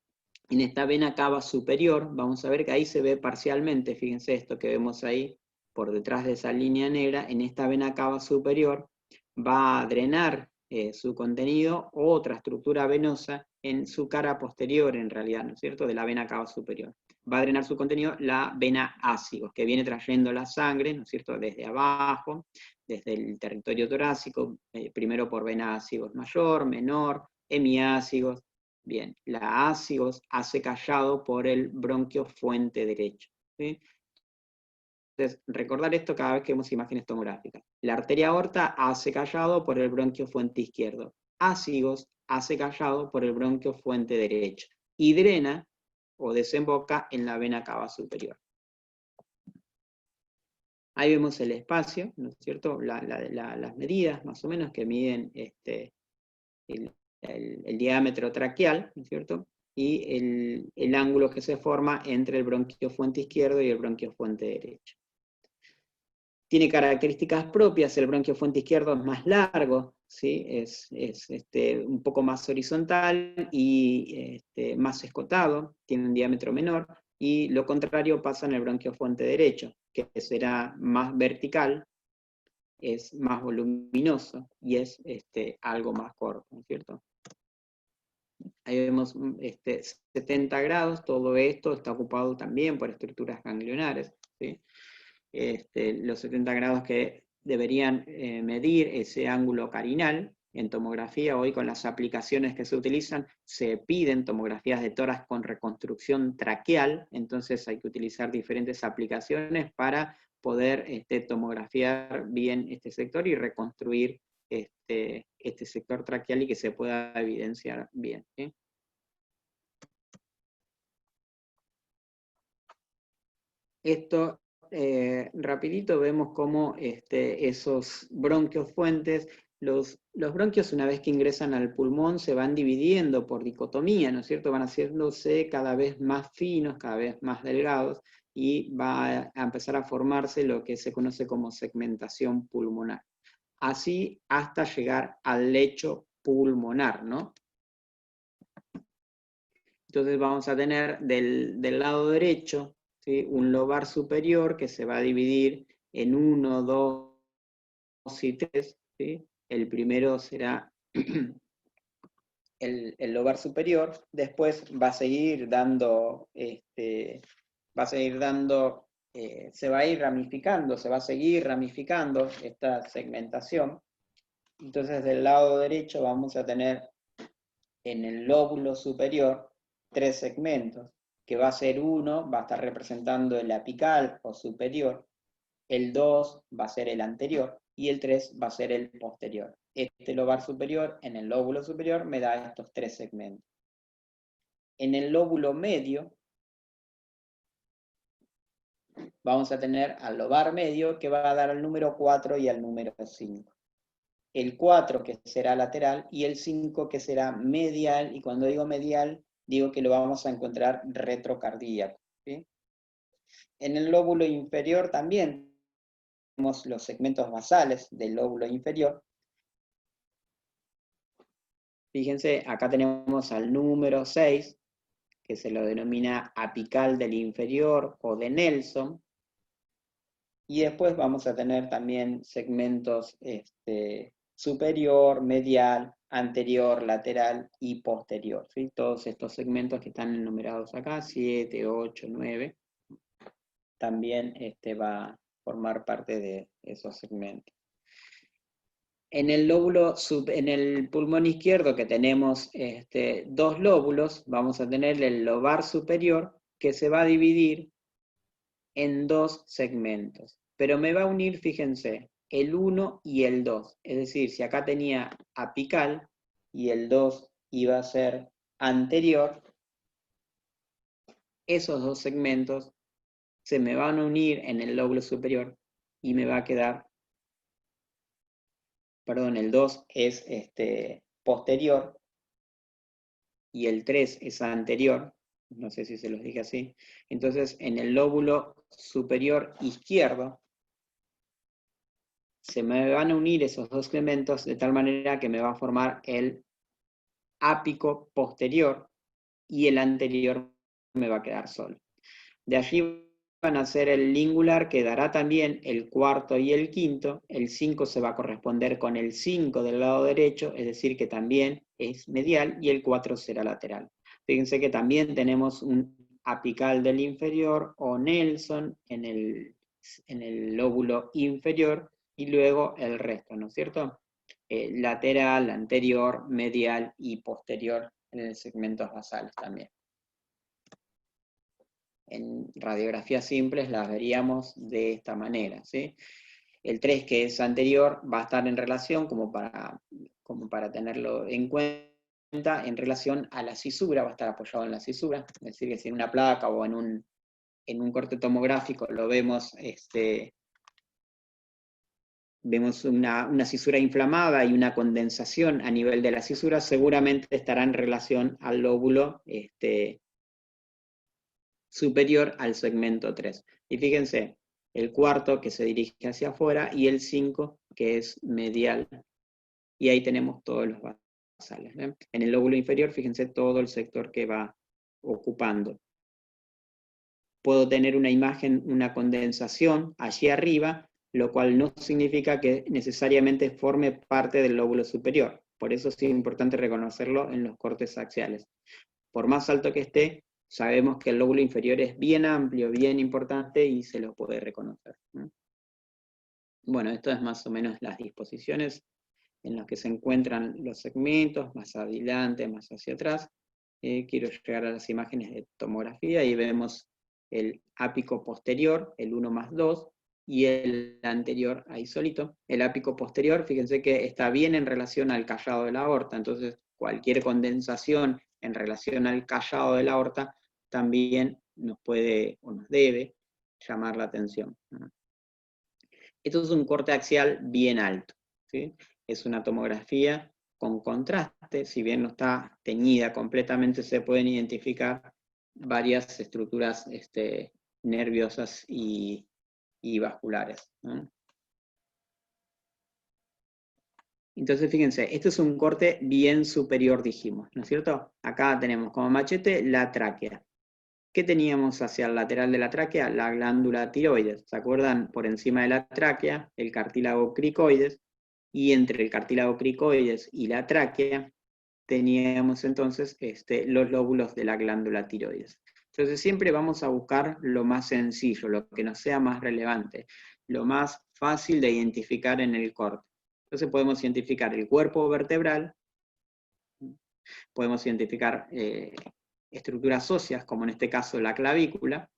A: vena cava superior, vamos a ver que ahí se ve parcialmente, fíjense esto que vemos ahí, por detrás de esa línea negra, en esta vena cava superior va a drenar su contenido otra estructura venosa en su cara posterior, en realidad, ¿no es cierto?, de la vena cava superior. Va a drenar su contenido la vena ácigos, que viene trayendo la sangre, ¿no es cierto?, desde abajo, desde el territorio torácico, primero por vena ácigos mayor, menor, hemiácigos. Bien, la ácigos hace callado por el bronquio fuente derecho, ¿sí? Entonces, recordar esto cada vez que vemos imágenes tomográficas. La arteria aorta hace callado por el bronquio fuente izquierdo. Ácigos hace callado por el bronquio fuente derecho. Y drena o desemboca en la vena cava superior. Ahí vemos el espacio, ¿no es cierto? Las medidas, más o menos, que miden el diámetro traqueal, ¿no es cierto? Y el ángulo que se forma entre el bronquio fuente izquierdo y el bronquio fuente derecho. Tiene características propias, el bronquio fuente izquierdo es más largo, ¿sí? Es un poco más horizontal y más escotado, tiene un diámetro menor, y lo contrario pasa en el bronquio fuente derecho, que será más vertical, es más voluminoso y es algo más corto, ¿no es cierto? Ahí vemos 70 grados, todo esto está ocupado también por estructuras ganglionares, ¿sí? Los 70 grados que deberían medir ese ángulo carinal. En tomografía, hoy con las aplicaciones que se utilizan, se piden tomografías de tórax con reconstrucción traqueal, entonces hay que utilizar diferentes aplicaciones para poder tomografiar bien este sector y reconstruir este sector traqueal y que se pueda evidenciar bien, ¿sí? Esto, rapidito, vemos cómo esos bronquios fuentes, los bronquios una vez que ingresan al pulmón se van dividiendo por dicotomía, ¿no es cierto? Van haciéndose cada vez más finos, cada vez más delgados, y va a empezar a formarse lo que se conoce como segmentación pulmonar. así hasta llegar al lecho pulmonar, ¿no? Entonces vamos a tener del lado derecho, ¿sí?, un lobar superior que se va a dividir en 1, 2 y 3, ¿sí? El primero será el lobar superior, después va a seguir dando, se va a ir ramificando, se va a seguir ramificando esta segmentación. Entonces del lado derecho vamos a tener en el lóbulo superior 3 segmentos, que va a ser uno, va a estar representando el apical o superior, el 2 va a ser el anterior y el 3 va a ser el posterior. Este lobar superior, en el lóbulo superior, me da estos 3 segmentos. En el lóbulo medio, vamos a tener al lobar medio que va a dar al número 4 y al número 5. El 4 que será lateral y el 5 que será medial, y cuando digo medial, digo que lo vamos a encontrar retrocardíaco, ¿sí? En el lóbulo inferior también tenemos los segmentos basales del lóbulo inferior. Fíjense, acá tenemos al número 6, que se lo denomina apical del inferior o de Nelson, y después vamos a tener también segmentos superior, medial, anterior, lateral y posterior, ¿sí? Todos estos segmentos que están enumerados acá, 7, 8, 9, también va a formar parte de esos segmentos. En el pulmón izquierdo, que tenemos 2 lóbulos, vamos a tener el lobar superior, que se va a dividir en 2 segmentos. Pero me va a unir, fíjense, el 1 y el 2. Es decir, si acá tenía apical y el 2 iba a ser anterior, esos 2 segmentos se me van a unir en el lóbulo superior y me va a quedar, perdón, el 2 es posterior y el 3 es anterior, no sé si se los dije así. Entonces, en el lóbulo superior izquierdo, se me van a unir esos 2 segmentos de tal manera que me va a formar el ápico posterior y el anterior me va a quedar solo. De allí van a ser el lingular, que dará también el cuarto y el quinto. El 5 se va a corresponder con el 5 del lado derecho, es decir, que también es medial, y el 4 será lateral. Fíjense que también tenemos un apical del inferior o Nelson en el lóbulo inferior, y luego el resto, ¿no es cierto? Lateral, anterior, medial y posterior en los segmentos basales también. En radiografías simples las veríamos de esta manera, ¿sí? El 3, que es anterior, va a estar en relación, como para tenerlo en cuenta, en relación a la cisura, va a estar apoyado en la cisura, es decir, que si en una placa o en un corte tomográfico lo vemos, vemos una cisura inflamada y una condensación a nivel de la cisura, seguramente estará en relación al lóbulo superior al segmento 3. Y fíjense, el cuarto que se dirige hacia afuera y el 5 que es medial. Y ahí tenemos todos los basales, ¿eh? En el lóbulo inferior, fíjense todo el sector que va ocupando. Puedo tener una imagen, una condensación allí arriba, lo cual no significa que necesariamente forme parte del lóbulo superior. Por eso es importante reconocerlo en los cortes axiales. Por más alto que esté, sabemos que el lóbulo inferior es bien amplio, bien importante y se lo puede reconocer, ¿no? Bueno, esto es más o menos las disposiciones en las que se encuentran los segmentos, más adelante, más hacia atrás. Quiero llegar a las imágenes de tomografía y vemos el ápico posterior, el 1 más 2, y el anterior ahí solito. El ápico posterior, fíjense que está bien en relación al callado de la aorta, entonces cualquier condensación en relación al callado de la aorta también nos puede o nos debe llamar la atención. Esto es un corte axial bien alto, ¿sí? Es una tomografía con contraste, si bien no está teñida completamente, se pueden identificar varias estructuras nerviosas y vasculares, ¿no? Entonces, fíjense, este es un corte bien superior, dijimos, ¿no es cierto? Acá tenemos como machete la tráquea. ¿Qué teníamos hacia el lateral de la tráquea? La glándula tiroides. ¿Se acuerdan? Por encima de la tráquea, el cartílago cricoides, y entre el cartílago cricoides y la tráquea teníamos entonces los lóbulos de la glándula tiroides. Entonces siempre vamos a buscar lo más sencillo, lo que nos sea más relevante, lo más fácil de identificar en el corte. Entonces podemos identificar el cuerpo vertebral, podemos identificar estructuras óseas, como en este caso la clavícula,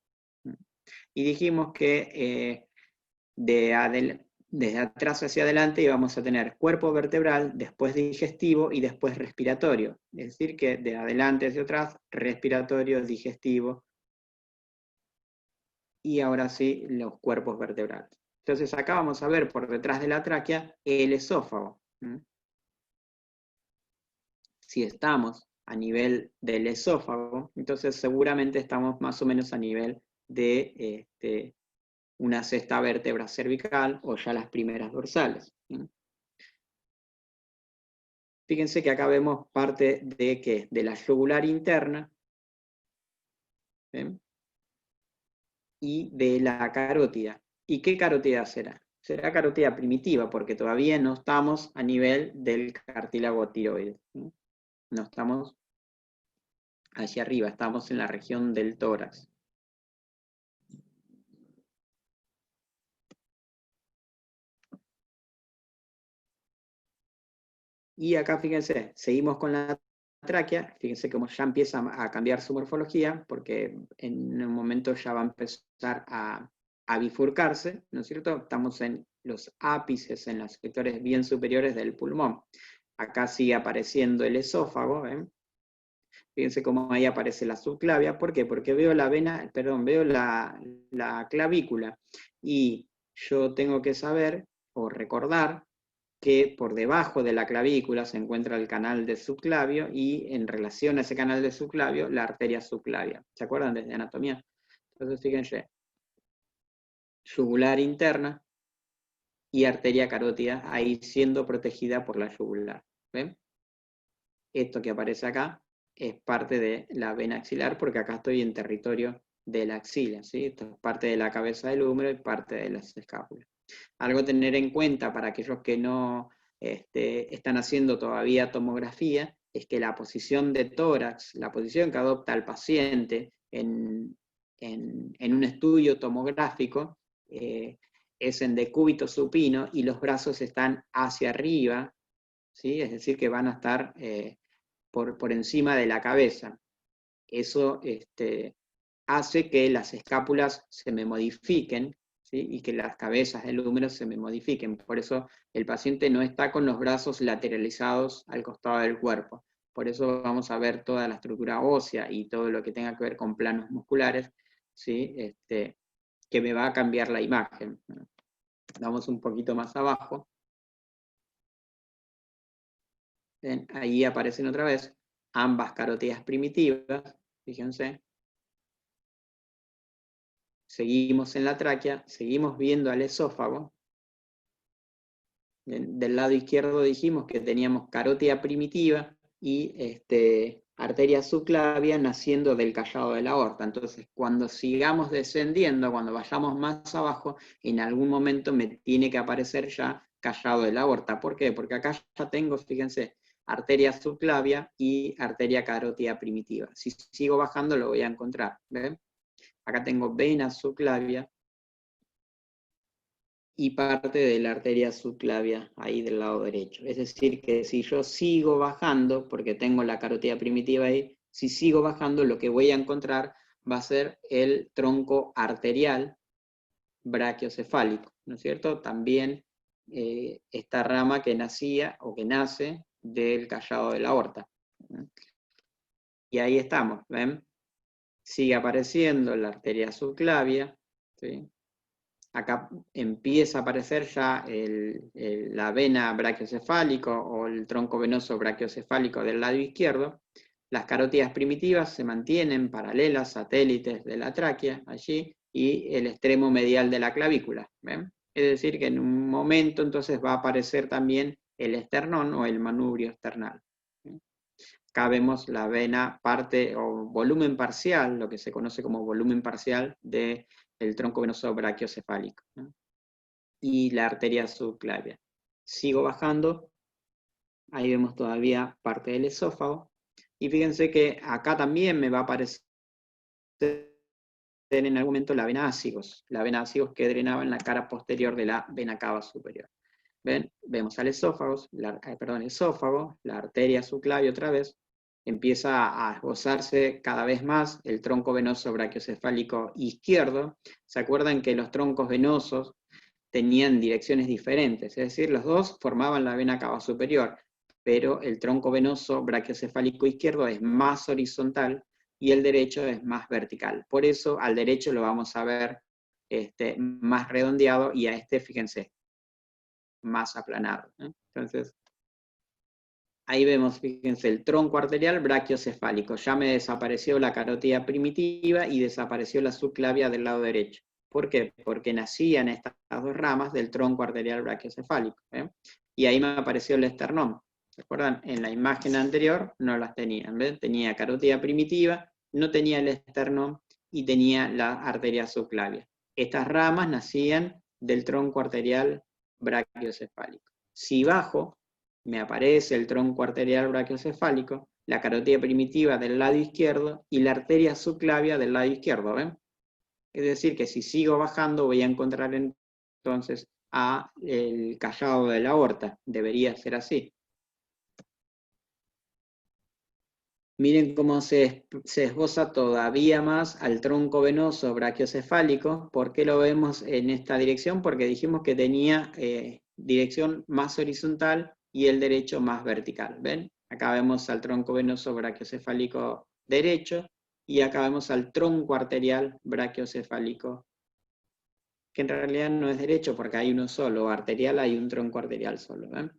A: y dijimos que desde atrás hacia adelante íbamos a tener cuerpo vertebral, después digestivo y después respiratorio. Es decir, que de adelante hacia atrás, respiratorio, digestivo, y ahora sí, los cuerpos vertebrales. Entonces acá vamos a ver por detrás de la tráquea el esófago. Si estamos a nivel del esófago, entonces seguramente estamos más o menos a nivel de una sexta vértebra cervical o ya las primeras dorsales. Fíjense que acá vemos parte de ¿qué? De la yugular interna, ¿ven? Y de la carótida. ¿Y qué carótida será? Será carótida primitiva, porque todavía no estamos a nivel del cartílago tiroides. No estamos hacia arriba, estamos en la región del tórax. Y acá, fíjense, seguimos con la tráquea, fíjense cómo ya empieza a cambiar su morfología, porque en un momento ya va a empezar a bifurcarse, ¿no es cierto? Estamos en los ápices, en los sectores bien superiores del pulmón. Acá sigue apareciendo el esófago, ¿ven? Fíjense cómo ahí aparece la subclavia. ¿Por qué? Porque veo la vena, perdón, veo la clavícula, y yo tengo que saber o recordar que por debajo de la clavícula se encuentra el canal de subclavio, y en relación a ese canal de subclavio, la arteria subclavia. ¿Se acuerdan desde anatomía? Entonces, fíjense, yugular interna y arteria carótida ahí siendo protegida por la yugular. ¿Ven? Esto que aparece acá es parte de la vena axilar, porque acá estoy en territorio de la axila, ¿sí? Esto es parte de la cabeza del húmero y parte de las escápulas. Algo a tener en cuenta para aquellos que no están haciendo todavía tomografía, es que la posición de tórax, la posición que adopta el paciente en un estudio tomográfico, es en decúbito supino y los brazos están hacia arriba, ¿sí? Es decir, que van a estar por encima de la cabeza. Eso hace que las escápulas se me modifiquen, ¿sí? Y que las cabezas del húmero se me modifiquen. Por eso el paciente no está con los brazos lateralizados al costado del cuerpo. Por eso vamos a ver toda la estructura ósea y todo lo que tenga que ver con planos musculares, ¿sí? Que me va a cambiar la imagen. Vamos un poquito más abajo. ¿Ven? Ahí aparecen otra vez ambas carótidas primitivas, fíjense. Seguimos en la tráquea, seguimos viendo al esófago. Del lado izquierdo dijimos que teníamos carótida primitiva y arteria subclavia naciendo del callado de la aorta. Entonces, cuando sigamos descendiendo, cuando vayamos más abajo, en algún momento me tiene que aparecer ya callado de la aorta. ¿Por qué? Porque acá ya tengo, fíjense, arteria subclavia y arteria carótida primitiva. Si sigo bajando lo voy a encontrar. ¿Ven? Acá tengo vena subclavia y parte de la arteria subclavia ahí del lado derecho. Es decir, que si yo sigo bajando, porque tengo la carótida primitiva ahí, si sigo bajando lo que voy a encontrar va a ser el tronco arterial brachiocefálico, ¿no es cierto? También esta rama que nacía o que nace del callado de la aorta. Y ahí estamos, ¿ven? Sigue apareciendo la arteria subclavia, ¿sí? Acá empieza a aparecer ya la vena brachiocefálico o el tronco venoso brachiocefálico del lado izquierdo. Las carótidas primitivas se mantienen paralelas, satélites de la tráquea allí, y el extremo medial de la clavícula. ¿Ven? Es decir, que en un momento entonces va a aparecer también el esternón o el manubrio esternal. Acá vemos la vena parte o volumen parcial, lo que se conoce como volumen parcial del tronco venoso brachiocefálico, ¿no? Y la arteria subclavia. Sigo bajando, ahí vemos todavía parte del esófago, y fíjense que acá también me va a aparecer en algún momento la vena ácigos que drenaba en la cara posterior de la vena cava superior. ¿Ven? Vemos al esófago, la arteria subclavia otra vez, empieza a esbozarse cada vez más el tronco venoso brachiocefálico izquierdo. ¿Se acuerdan que los troncos venosos tenían direcciones diferentes? Es decir, los dos formaban la vena cava superior, pero el tronco venoso brachiocefálico izquierdo es más horizontal y el derecho es más vertical. Por eso al derecho lo vamos a ver más redondeado y a fíjense, más aplanado, ¿no? Entonces, ahí vemos, fíjense, el tronco arterial brachiocefálico. Ya me desapareció la carótida primitiva y desapareció la subclavia del lado derecho. ¿Por qué? Porque nacían estas dos ramas del tronco arterial brachiocefálico, ¿eh? Y ahí me apareció el esternón. ¿Se acuerdan? En la imagen anterior no las tenían, ¿ven? Tenía carótida primitiva, no tenía el esternón y tenía la arteria subclavia. Estas ramas nacían del tronco arterial brachiocefálico. Si bajo, me aparece el tronco arterial brachiocefálico, la carótida primitiva del lado izquierdo y la arteria subclavia del lado izquierdo, ¿ven? Es decir, que si sigo bajando voy a encontrar entonces el callado de la aorta. Debería ser así. Miren cómo se esboza todavía más al tronco venoso brachiocefálico. ¿Por qué lo vemos en esta dirección? Porque dijimos que tenía dirección más horizontal y el derecho más vertical. ¿Ven? Acá vemos al tronco venoso brachiocefálico derecho y acá vemos al tronco arterial brachiocefálico, que en realidad no es derecho porque hay uno solo, arterial hay un tronco arterial solo. ¿Ven?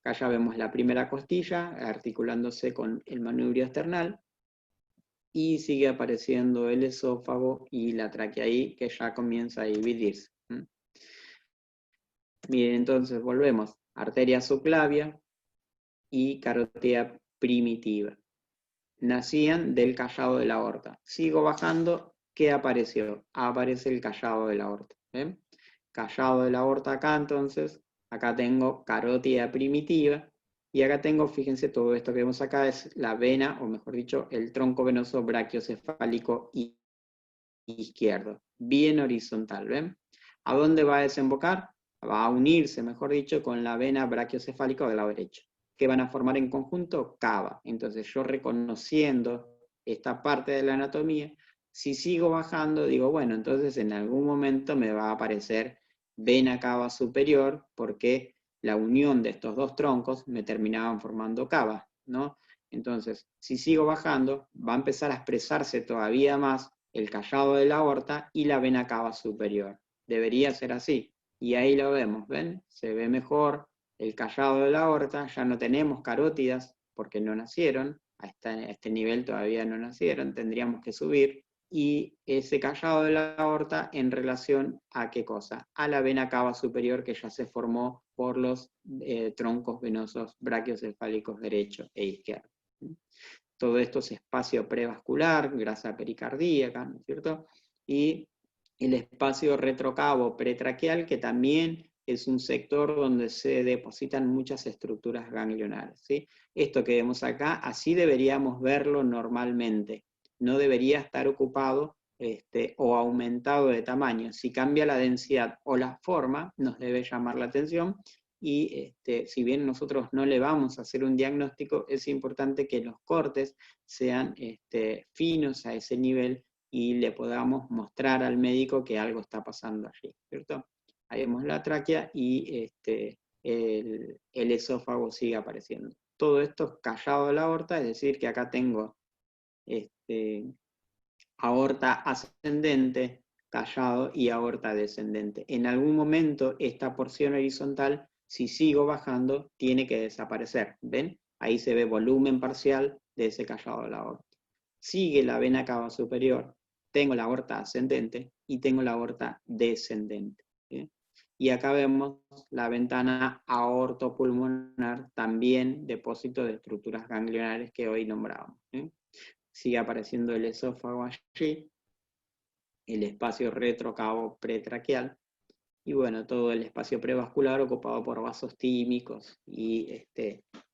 A: Acá ya vemos la primera costilla articulándose con el manubrio esternal y sigue apareciendo el esófago y la tráquea ahí que ya comienza a dividirse. Miren, entonces volvemos. Arteria subclavia y carótida primitiva. Nacían del callado de la aorta. Sigo bajando, ¿qué apareció? Aparece el callado de la aorta. ¿Ven? Callado de la aorta acá entonces. Acá tengo carótida primitiva, y acá tengo, fíjense, todo esto que vemos acá es la vena, o mejor dicho, el tronco venoso brachiocefálico izquierdo, bien horizontal, ¿ven? ¿A dónde va a desembocar? Va a unirse, mejor dicho, con la vena brachiocefálica del lado derecho. ¿Qué van a formar en conjunto? Cava. Entonces yo reconociendo esta parte de la anatomía, si sigo bajando, digo, bueno, entonces en algún momento me va a aparecer vena cava superior, porque la unión de estos dos troncos me terminaban formando cava, ¿no? Entonces, si sigo bajando, va a empezar a expresarse todavía más el callado de la aorta y la vena cava superior. Debería ser así. Y ahí lo vemos, ¿ven? Se ve mejor el callado de la aorta, ya no tenemos carótidas porque no nacieron, a este nivel todavía no nacieron, tendríamos que subir, y ese callado de la aorta en relación a qué cosa, a la vena cava superior que ya se formó por los troncos venosos brachiocefálicos derecho e izquierdo. Todo esto es espacio prevascular, grasa pericardíaca, ¿no es cierto? Y el espacio retrocavo pretraqueal, que también es un sector donde se depositan muchas estructuras ganglionales, ¿sí? Esto que vemos acá, así deberíamos verlo normalmente. No debería estar ocupado o aumentado de tamaño. Si cambia la densidad o la forma, nos debe llamar la atención. Y si bien nosotros no le vamos a hacer un diagnóstico, es importante que los cortes sean finos a ese nivel y le podamos mostrar al médico que algo está pasando allí, ¿cierto? Ahí vemos la tráquea y el esófago sigue apareciendo. Todo esto es callado de la aorta, es decir, que acá tengo aorta ascendente, callado y aorta descendente. En algún momento esta porción horizontal, si sigo bajando, tiene que desaparecer. ¿Ven? Ahí se ve volumen parcial de ese callado de la aorta. Sigue la vena cava superior, tengo la aorta ascendente y tengo la aorta descendente. ¿Sí? Y acá vemos la ventana aortopulmonar, también depósito de estructuras ganglionares que hoy nombramos. Sigue apareciendo el esófago allí, el espacio retrocavo pretraqueal, y bueno, todo el espacio prevascular ocupado por vasos tímicos y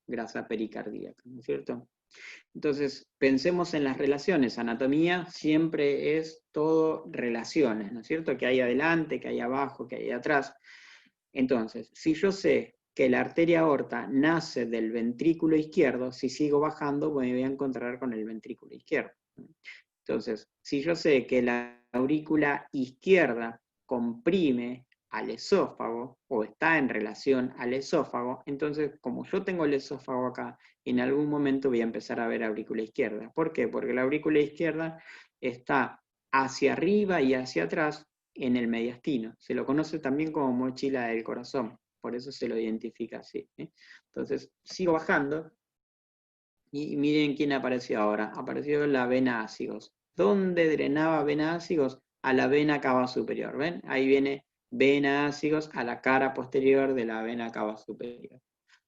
A: grasa pericardíaca, ¿no es cierto? Entonces, pensemos en las relaciones. Anatomía siempre es todo relaciones, ¿no es cierto? Que hay adelante, que hay abajo, que hay atrás. Entonces, si yo sé que la arteria aorta nace del ventrículo izquierdo, si sigo bajando me voy a encontrar con el ventrículo izquierdo. Entonces, si yo sé que la aurícula izquierda comprime al esófago o está en relación al esófago, entonces como yo tengo el esófago acá, en algún momento voy a empezar a ver aurícula izquierda. ¿Por qué? Porque la aurícula izquierda está hacia arriba y hacia atrás en el mediastino. Se lo conoce también como mochila del corazón, por eso se lo identifica así. Entonces, sigo bajando y miren quién apareció ahora. Apareció la vena ácigos. ¿Dónde drenaba vena ácigos? A la vena cava superior. ¿Ven? Ahí viene vena ácigos a la cara posterior de la vena cava superior.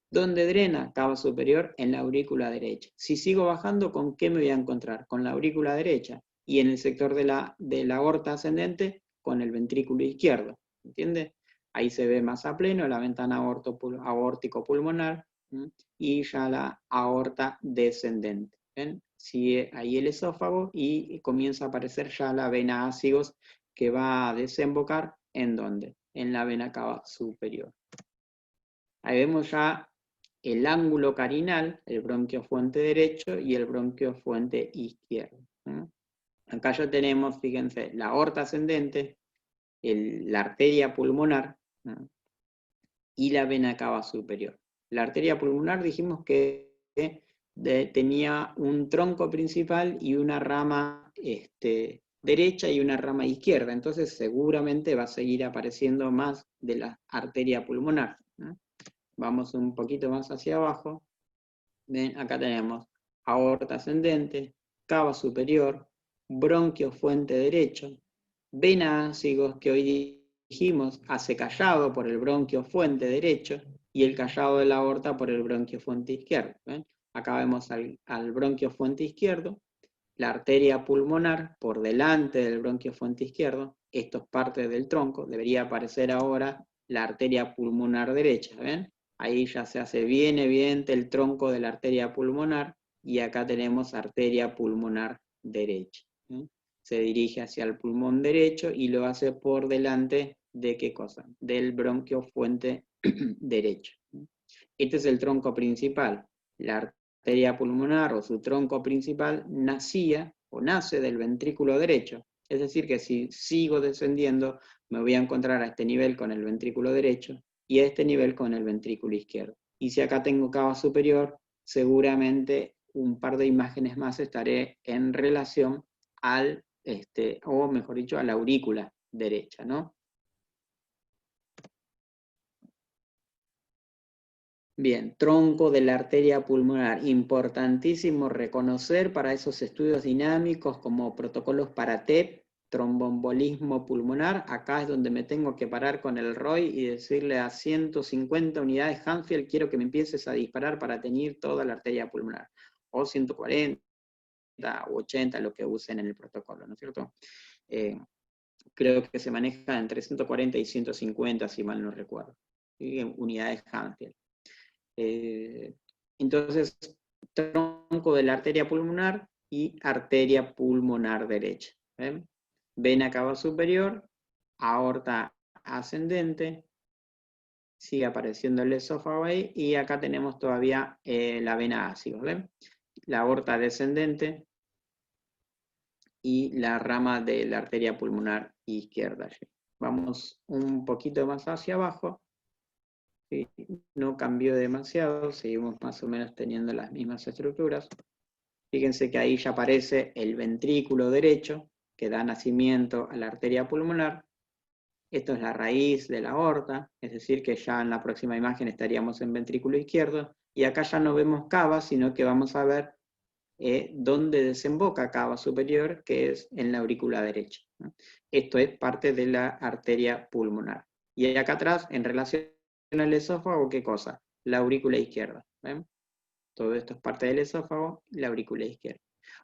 A: ¿Dónde drena? Cava superior en la aurícula derecha. Si sigo bajando, ¿con qué me voy a encontrar? Con la aurícula derecha. Y en el sector de la aorta ascendente, con el ventrículo izquierdo. ¿Entiende? Ahí se ve más a pleno la ventana aórtico-pulmonar y ya la aorta descendente. ¿Ven? Sigue ahí el esófago y comienza a aparecer ya la vena ácigos que va a desembocar ¿en dónde? En la vena cava superior. Ahí vemos ya el ángulo carinal, el bronquio fuente derecho y el bronquio fuente izquierdo. Acá ya tenemos, fíjense, la aorta ascendente, la arteria pulmonar y la vena cava superior. La arteria pulmonar dijimos que tenía un tronco principal y una rama derecha y una rama izquierda, entonces seguramente va a seguir apareciendo más de la arteria pulmonar. Vamos un poquito más hacia abajo. Ven, acá tenemos aorta ascendente, cava superior, bronquio fuente derecho, vena ácigos que hoy dijimos hace callado por el bronquio fuente derecho y el callado de la aorta por el bronquio fuente izquierdo. ¿Ven? Acá vemos al bronquio fuente izquierdo, la arteria pulmonar por delante del bronquio fuente izquierdo. Esto es parte del tronco, debería aparecer ahora la arteria pulmonar derecha. ¿Ven? Ahí ya se hace bien evidente el tronco de la arteria pulmonar y acá tenemos arteria pulmonar derecha. Se dirige hacia el pulmón derecho y lo hace por delante de ¿qué cosa? Del bronquio fuente derecho. Este es el tronco principal. La arteria pulmonar o su tronco principal nacía o nace del ventrículo derecho. Es decir, que si sigo descendiendo, me voy a encontrar a este nivel con el ventrículo derecho y a este nivel con el ventrículo izquierdo. Y si acá tengo cava superior, seguramente un par de imágenes más estaré en relación al, o mejor dicho, a la aurícula derecha, ¿no? Bien, tronco de la arteria pulmonar, importantísimo reconocer para esos estudios dinámicos como protocolos para TEP, tromboembolismo pulmonar. Acá es donde me tengo que parar con el ROI y decirle a 150 unidades Hanfield, quiero que me empieces a disparar para teñir toda la arteria pulmonar. O 140 o 80, lo que usen en el protocolo, ¿no es cierto? Creo que se maneja entre 140 y 150, si mal no recuerdo. Unidades Hanfield. Entonces, tronco de la arteria pulmonar y arteria pulmonar derecha. ¿Ven? Vena cava superior, aorta ascendente, sigue apareciendo el esófago ahí, y acá tenemos todavía la vena ácida. ¿Ven? La aorta descendente y la rama de la arteria pulmonar izquierda. Vamos un poquito más hacia abajo. ¿Sí? No cambió demasiado, seguimos más o menos teniendo las mismas estructuras. Fíjense que ahí ya aparece el ventrículo derecho, que da nacimiento a la arteria pulmonar. Esto es la raíz de la aorta, es decir que ya en la próxima imagen estaríamos en ventrículo izquierdo, y acá ya no vemos cava, sino que vamos a ver dónde desemboca cava superior, que es en la aurícula derecha. Esto es parte de la arteria pulmonar. Y acá atrás, en relación al esófago, ¿qué cosa? La aurícula izquierda. ¿Ven? Todo esto es parte del esófago, la aurícula izquierda.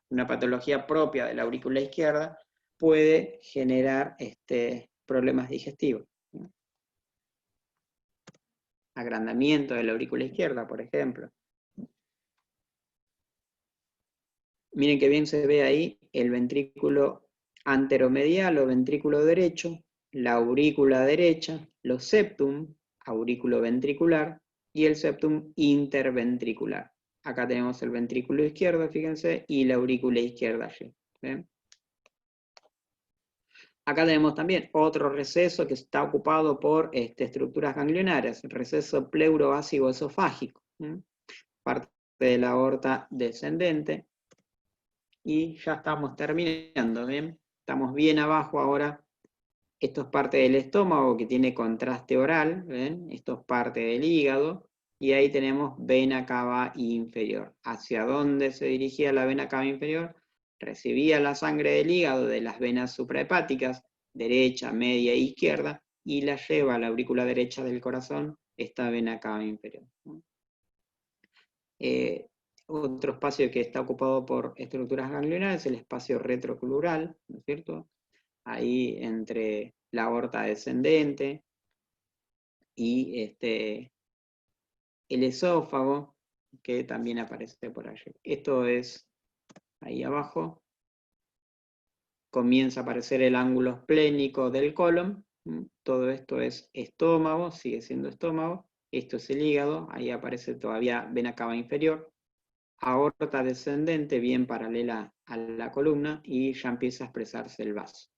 A: Una patología propia de la aurícula izquierda puede generar problemas digestivos. ¿No? Agrandamiento de la aurícula izquierda, por ejemplo. Miren que bien se ve ahí el ventrículo anteromedial o ventrículo derecho, la aurícula derecha, los septum, aurículo ventricular, y el septum interventricular. Acá tenemos el ventrículo izquierdo, fíjense, y la aurícula izquierda allí. ¿Ven? Acá tenemos también otro receso que está ocupado por estructuras ganglionares, el receso pleuroácido esofágico, parte de la aorta descendente. Y ya estamos terminando, ¿bien? Estamos bien abajo ahora. Esto es parte del estómago que tiene contraste oral, ¿ven? Esto es parte del hígado. Y ahí tenemos vena cava inferior. ¿Hacia dónde se dirigía la vena cava inferior? Recibía la sangre del hígado de las venas suprahepáticas, derecha, media e izquierda, y la lleva a la aurícula derecha del corazón, esta vena cava inferior. Otro espacio que está ocupado por estructuras ganglionares es el espacio retroclural, ¿no es cierto? Ahí entre la aorta descendente y el esófago, que también aparece por allí. Esto es ahí abajo. Comienza a aparecer el ángulo esplénico del colon. Todo esto es estómago, sigue siendo estómago. Esto es el hígado, ahí aparece todavía vena cava inferior. Aorta descendente bien paralela a la columna y ya empieza a expresarse el vaso.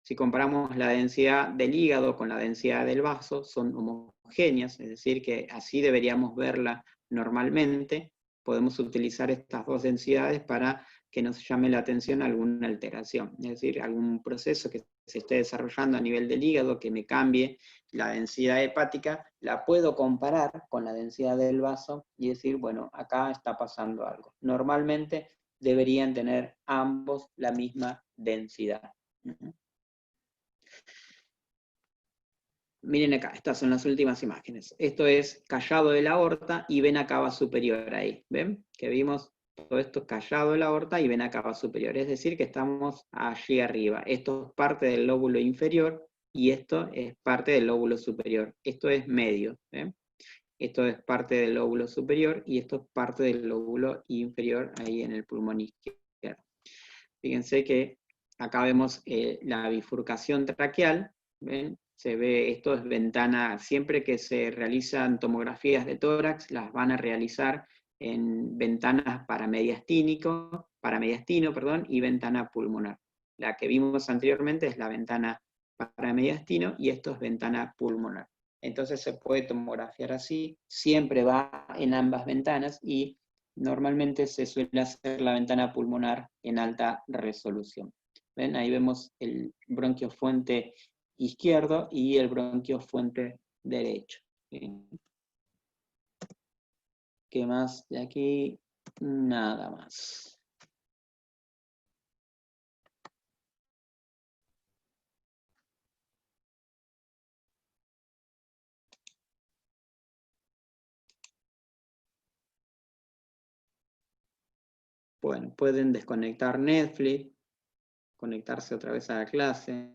A: Si comparamos la densidad del hígado con la densidad del vaso, son homogéneas, es decir, que así deberíamos verla normalmente. Podemos utilizar estas dos densidades para que nos llame la atención alguna alteración, es decir, algún proceso que se esté desarrollando a nivel del hígado que me cambie la densidad hepática, la puedo comparar con la densidad del vaso y decir, bueno, acá está pasando algo. Normalmente deberían tener ambos la misma densidad. Miren acá, estas son las últimas imágenes. Esto es callado de la aorta y vena cava superior ahí. ¿Ven? Que vimos todo esto callado de la aorta y vena cava superior. Es decir, que estamos allí arriba. Esto es parte del lóbulo inferior y esto es parte del lóbulo superior. Esto es medio. ¿Ven? Esto es parte del lóbulo superior y esto es parte del lóbulo inferior ahí en el pulmón izquierdo. Fíjense que acá vemos la bifurcación traqueal. ¿Ven? Se ve, esto es ventana, siempre que se realizan tomografías de tórax, las van a realizar en ventanas paramediastino, y ventana pulmonar. La que vimos anteriormente es la ventana paramediastino y esto es ventana pulmonar. Entonces se puede tomografiar así, siempre va en ambas ventanas y normalmente se suele hacer la ventana pulmonar en alta resolución. ¿Ven? Ahí vemos el bronquio fuente izquierdo y el bronquio fuente derecho. ¿Sí? ¿Qué más de aquí? Nada más. Bueno, pueden desconectar Netflix, conectarse otra vez a la clase.